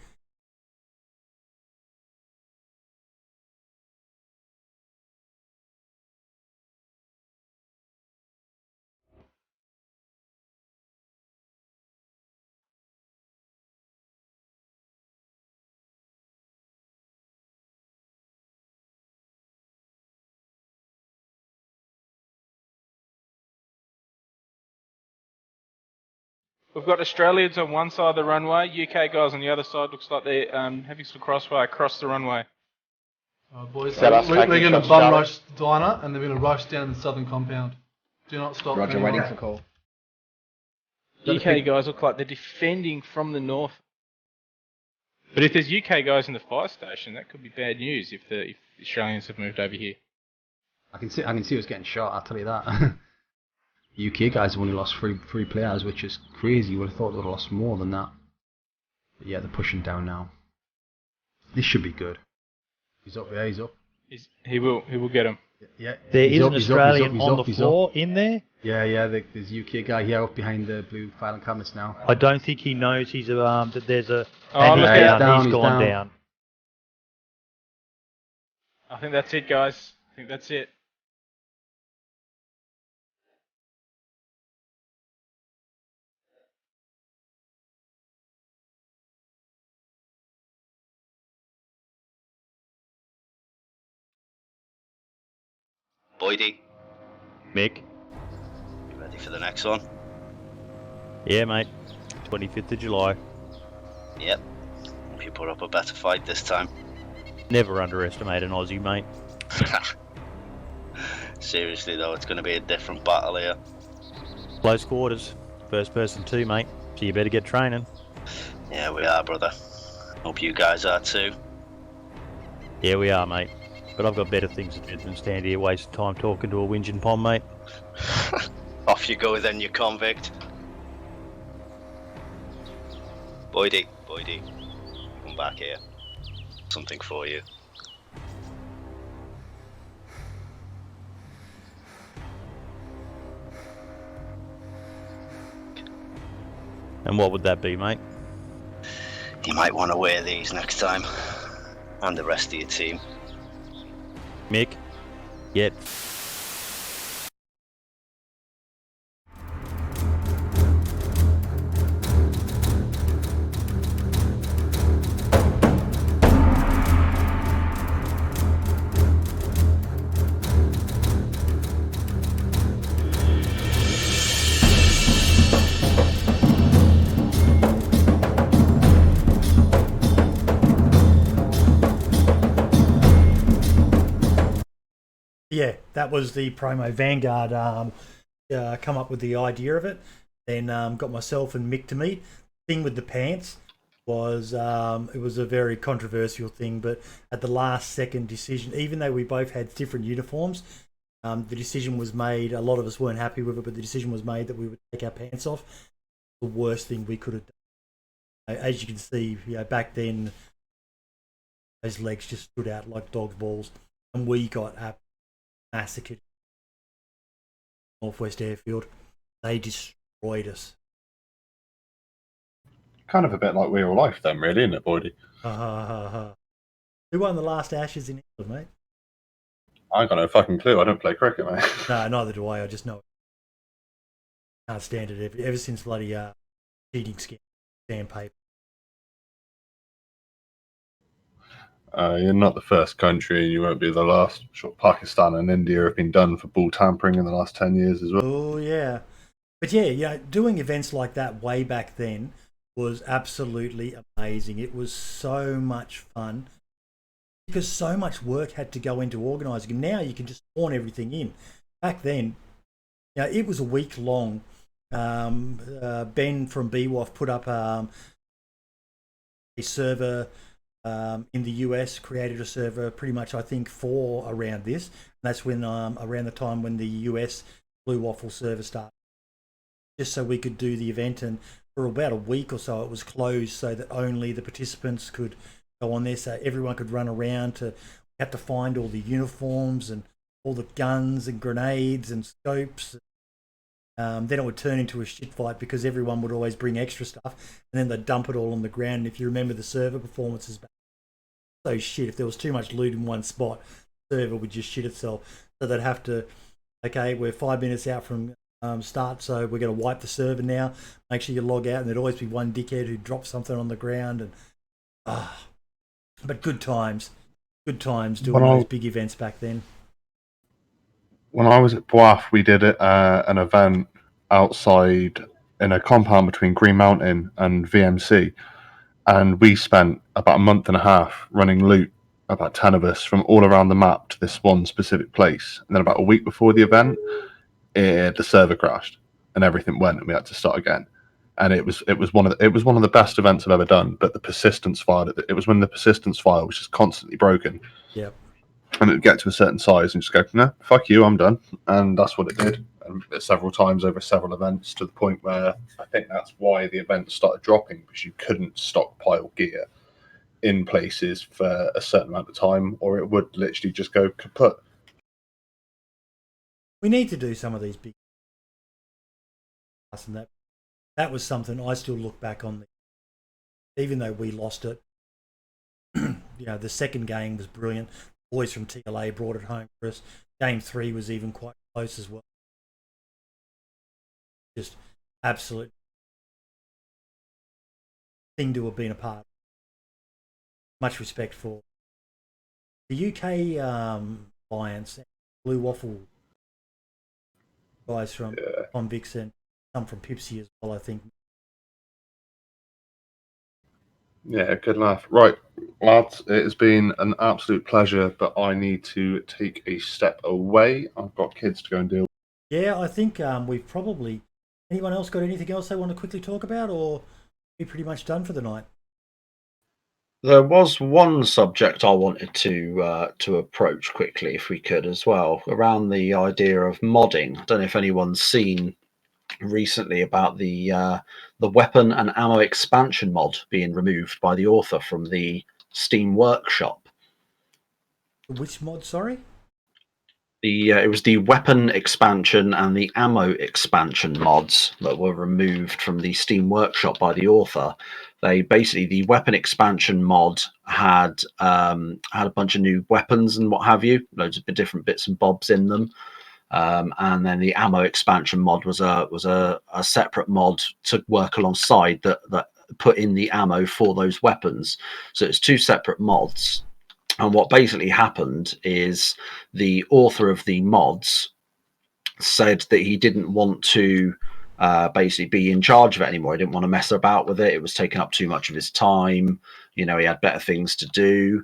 We've got Australians on one side of the runway, UK guys on the other side. Looks like they're having some crossfire across the runway. Boys, we're going to bum rush Diner and they're going to rush down the southern compound. Do not stop. Roger, waiting for call. UK guys look like they're defending from the north. But if there's UK guys in the fire station, that could be bad news if the Australians have moved over here. I can see who's getting shot, I'll tell you that. UK guys have only lost three players, which is crazy. You would have thought they'd have lost more than that. But yeah, they're pushing down now. This should be good. He's up, yeah, he's up. He will get him. Yeah, there is an Australian on the floor in there. Yeah, there's a UK guy here up behind the blue filing cabinets now. I don't think he knows he's that there's a. Oh, look down, he's gone down. I think that's it, guys. I think that's it. Boydie. Mick. You ready for the next one? Yeah, mate. 25th of July. Yep. Hope you put up a better fight this time. Never underestimate an Aussie, mate. Seriously though, it's going to be a different battle here. Close quarters. First person too, mate. So you better get training. Yeah, we are, brother. Hope you guys are too. Yeah, we are, mate. But I've got better things to do than stand here wasting time talking to a whinging pom, mate. Off you go then, you convict. Boydie, come back here. Something for you. And what would that be, mate? You might want to wear these next time. And the rest of your team. Mick, get. Yeah, that was the promo. Vanguard come up with the idea of it, then got myself and Mick to meet. Thing with the pants was it was a very controversial thing, but at the last second decision, even though we both had different uniforms, the decision was made. A lot of us weren't happy with it, but the decision was made that we would take our pants off. the worst thing we could have done. As you can see, back then, those legs just stood out like dog's balls, and we got massacred. Northwest Airfield, they destroyed us. Kind of a bit like Real Life, then, really, isn't it, Boydie? Who won the last Ashes in England, mate? I got no fucking clue. I don't play cricket, mate. No, neither do I. I just know it. Can't stand it ever since bloody cheating sandpaper. You're not the first country, and you won't be the last. I'm sure Pakistan and India have been done for ball tampering in the last 10 years as well. Oh, yeah. But yeah, doing events like that way back then was absolutely amazing. It was so much fun because so much work had to go into organising them. Now you can just spawn everything in. Back then, it was a week long. Ben from BWAF put up a server in the US, created a server pretty much, I think, for around this. And that's when around the time when the US Blue Waffle server started, just so we could do the event. And for about a week or so, it was closed so that only the participants could go on there, so everyone could run around. We had to find all the uniforms and all the guns and grenades and scopes. Then it would turn into a shit fight because everyone would always bring extra stuff, and then they'd dump it all on the ground. And if you remember the server performances back, so shit, if there was too much loot in one spot, the server would just shit itself. So they'd have to, okay, we're 5 minutes out from start, so we're going to wipe the server now. Make sure you log out, and there'd always be one dickhead who dropped something on the ground. And but good times doing those big events back then. When I was at BWAF, we did an event outside in a compound between Green Mountain and VMC, and we spent about a month and a half running loot, about 10 of us from all around the map to this one specific place. And then about a week before the event, the server crashed and everything went, and we had to start again. And it was one of the best events I've ever done. But the persistence file, it was when the persistence file was just constantly broken. Yep. And it'd get to a certain size and just go, no, fuck you, I'm done. And that's what it did. And several times over several events, to the point where I think that's why the event started dropping, because you couldn't stockpile gear in places for a certain amount of time, or it would literally just go kaput. We need to do some of these big, and that was something I still look back on. Even though we lost it, the second game was brilliant. Boys from TLA brought it home for us. Game 3 was even quite close as well. Just absolute thing to have been a part of. Much respect for the UK Alliance, Blue Waffle guys from Convicts, and some from Pipsy as well, I think. Yeah, good laugh. Right, lads, it has been an absolute pleasure, but I need to take a step away. I've got kids to go and deal with. Yeah, I think we've probably... Anyone else got anything else they want to quickly talk about, or we pretty much done for the night? There was one subject I wanted to approach quickly, if we could, as well, around the idea of modding. I don't know if anyone's seen recently about the weapon and ammo expansion mod being removed by the author from the Steam Workshop. Which mod, sorry? It was the weapon expansion and the ammo expansion mods that were removed from the Steam Workshop by the author. The weapon expansion mod had a bunch of new weapons and what have you, loads of different bits and bobs in them. And then the ammo expansion mod was a separate mod to work alongside that put in the ammo for those weapons. So it's two separate mods. And what basically happened is the author of the mods said that he didn't want to basically be in charge of it anymore. He didn't want to mess about with it. It was taking up too much of his time. He had better things to do.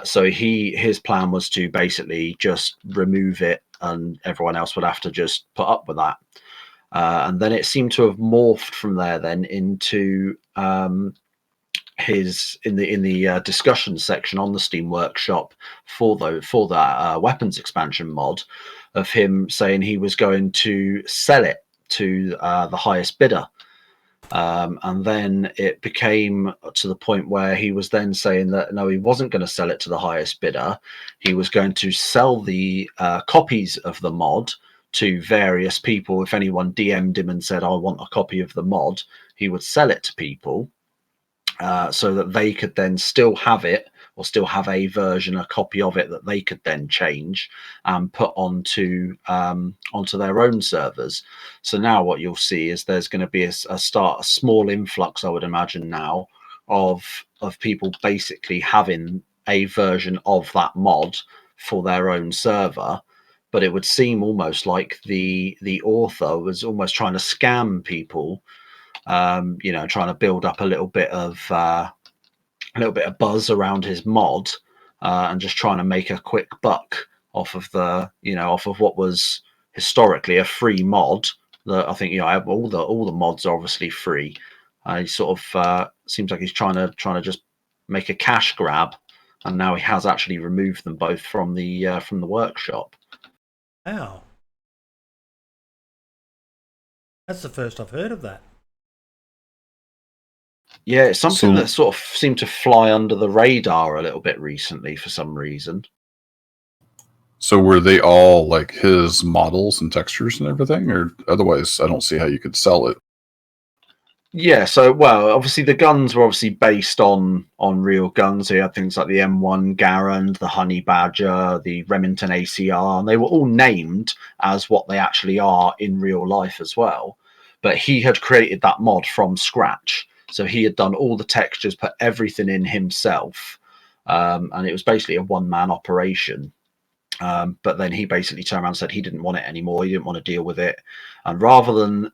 So his plan was to basically just remove it, and everyone else would have to just put up with that. And then it seemed to have morphed from there then into in the discussion section on the Steam Workshop for that weapons expansion mod, of him saying he was going to sell it to the highest bidder. And then it became to the point where he was then saying that no, he wasn't going to sell it to the highest bidder. He was going to sell the copies of the mod to various people. If anyone DM'd him and said, I want a copy of the mod, he would sell it to people so that they could then still have it, or still have a version, a copy of it that they could then change and put onto their own servers. So now what you'll see is there's going to be a small influx, I would imagine now, of people basically having a version of that mod for their own server. But it would seem almost like the author was almost trying to scam people, trying to build up a little bit of buzz around his mod, and just trying to make a quick buck off of what was historically a free mod. That I think all the mods are obviously free. He sort of seems like he's trying to just make a cash grab, and now he has actually removed them both from the workshop. Wow. That's the first I've heard of that. Yeah, it's something that sort of seemed to fly under the radar a little bit recently for some reason. So were they all like his models and textures and everything? Or otherwise, I don't see how you could sell it. Yeah, so, well, obviously the guns were obviously based on real guns. So you had things like the M1 Garand, the Honey Badger, the Remington ACR, and they were all named as what they actually are in real life as well. But he had created that mod from scratch. So he had done all the textures, put everything in himself, and it was basically a one-man operation. But then he basically turned around and said he didn't want it anymore. He didn't want to deal with it. And rather than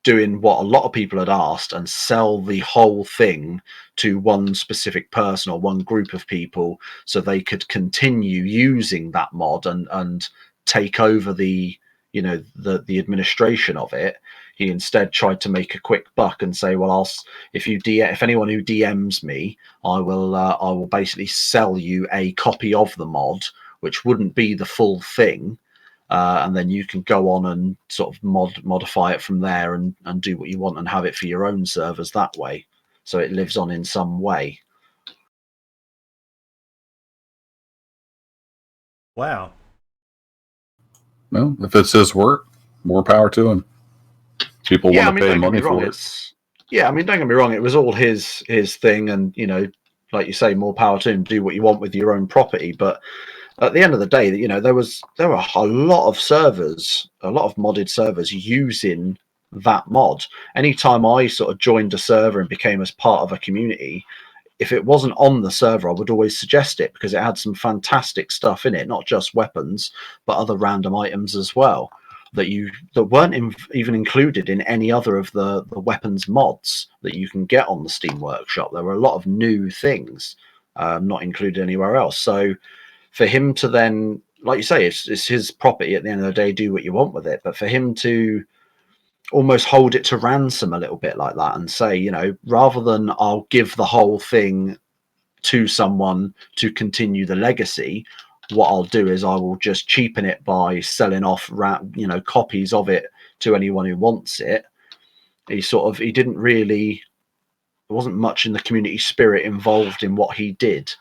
doing what a lot of people had asked and sell the whole thing to one specific person or one group of people so they could continue using that mod and take over the administration of it, he instead tried to make a quick buck and say, well, if anyone who DMs me, I will basically sell you a copy of the mod, which wouldn't be the full thing. And then you can go on and sort of modify it from there and do what you want and have it for your own servers that way. So it lives on in some way. Wow. Well, if it's his work, more power to him. People want to pay money for it. Yeah, I mean, don't get me wrong. It was all his thing, and like you say, more power to him. Do what you want with your own property, but at the end of the day, there were a lot of servers, a lot of modded servers using that mod. Anytime I sort of joined a server and became as part of a community, if it wasn't on the server, I would always suggest it because it had some fantastic stuff in it, not just weapons, but other random items as well that weren't even included in any other of the weapons mods that you can get on the Steam Workshop. There were a lot of new things not included anywhere else. So for him to then, like you say, it's his property at the end of the day, do what you want with it. But for him to almost hold it to ransom a little bit like that and say, rather than I'll give the whole thing to someone to continue the legacy, what I'll do is I will just cheapen it by selling off, copies of it to anyone who wants it. He didn't really, there wasn't much in the community spirit involved in what he did.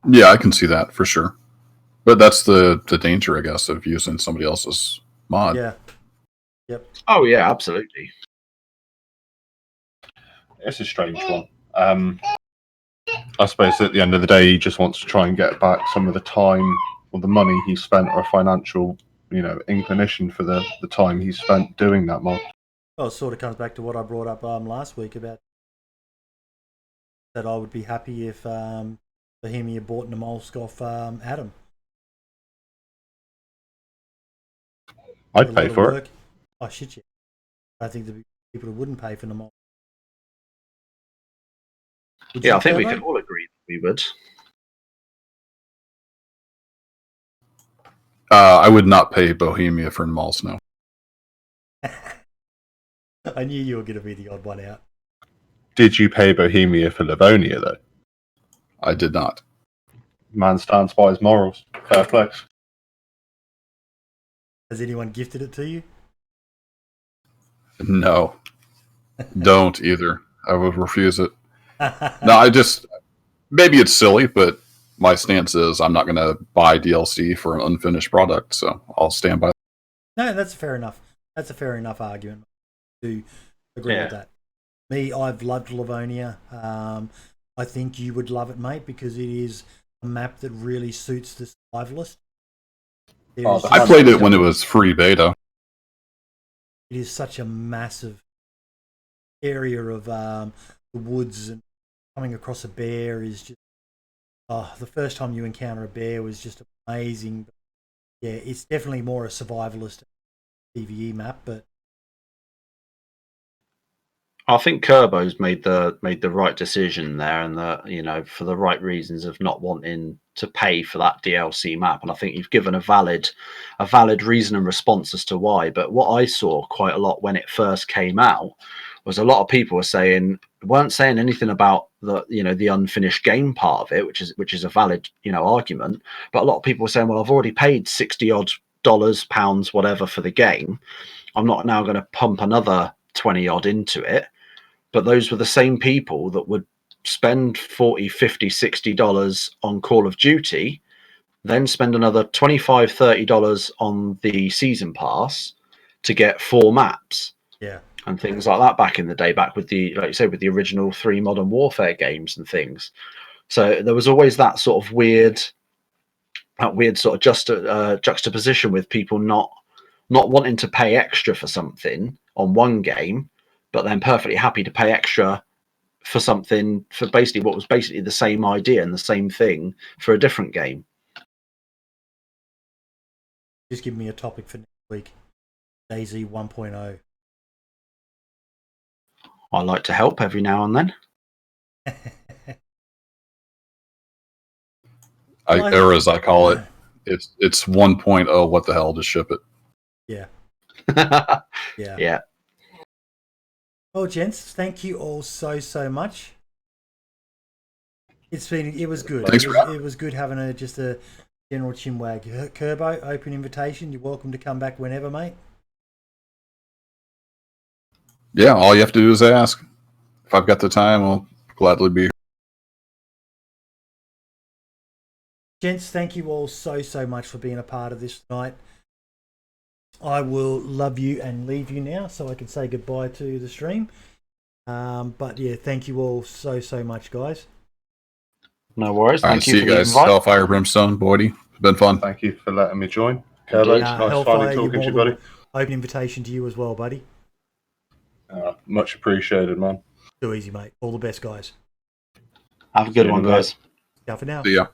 Yeah, I can see that for sure. But that's the danger, I guess, of using somebody else's mod. Yeah. Yep. Oh, yeah, absolutely. It's a strange one. I suppose at the end of the day, he just wants to try and get back some of the time or the money he spent, or a financial, inclination for the time he spent doing that mod. Well, it sort of comes back to what I brought up last week about that I would be happy if Bohemia bought Namolsk off Adam. I'd pay for it. Oh, shit, yeah. I think the people who wouldn't pay for Namolsk. Yeah, I think we can all agree that we would. I would not pay Bohemia for Namolsk, no. I knew you were going to be the odd one out. Did you pay Bohemia for Livonia, though? I did not. Man stands by his morals. Fair play. Has anyone gifted it to you? No, don't either. I would refuse it. No, maybe it's silly, but my stance is I'm not going to buy DLC for an unfinished product, so I'll stand by. No, that's fair enough. That's a fair enough argument. I do agree with that. Me, I've loved Livonia. I think you would love it, mate, because it is a map that really suits the survivalist. I played it when it was free beta. It is such a massive area of the woods, and coming across a bear is just the first time you encounter a bear was just amazing. Yeah, it's definitely more a survivalist PvE map, but I think Kerbo's made the right decision there, and for the right reasons of not wanting to pay for that DLC map. And I think you've given a valid reason and response as to why. But what I saw quite a lot when it first came out was a lot of people weren't saying anything about the unfinished game part of it, which is a valid argument. But a lot of people were saying, well, I've already paid $60 odd, pounds, whatever for the game. I'm not now going to pump another 20 odd into it. But those were the same people that would spend $40, $50, $60 on Call of Duty, then spend another $25, $30 on the season pass to get 4 maps. Yeah. And things like that back in the day, back with the, like you said, with the original 3 Modern Warfare games and things. So there was always that sort of weird sort of juxtaposition with people not wanting to pay extra for something on one game, but then perfectly happy to pay extra for something for basically what was basically the same idea and the same thing for a different game. Just give me a topic for next week. DayZ 1.0. I like to help every now and then. Or as I call it, it's 1.0. What the hell? Just ship it. Yeah. Yeah. Well, gents, thank you all so much. It was good. Thanks, it was good having just a general chinwag. Kerbo, open invitation. You're welcome to come back whenever, mate. Yeah, all you have to do is ask. If I've got the time, I'll gladly be here. Gents, thank you all so much for being a part of this tonight. I will love you and leave you now so I can say goodbye to the stream. But yeah, thank you all so much, guys. No worries. Thank you. See you guys. Hellfire, Brimstone, Boydie. It's been fun. Thank you for letting me join. Kerbo, nice finally talking to you, buddy. Open invitation to you as well, buddy. Much appreciated, man. Too easy, mate. All the best, guys. Have a good one, guys. Ciao for now. See ya.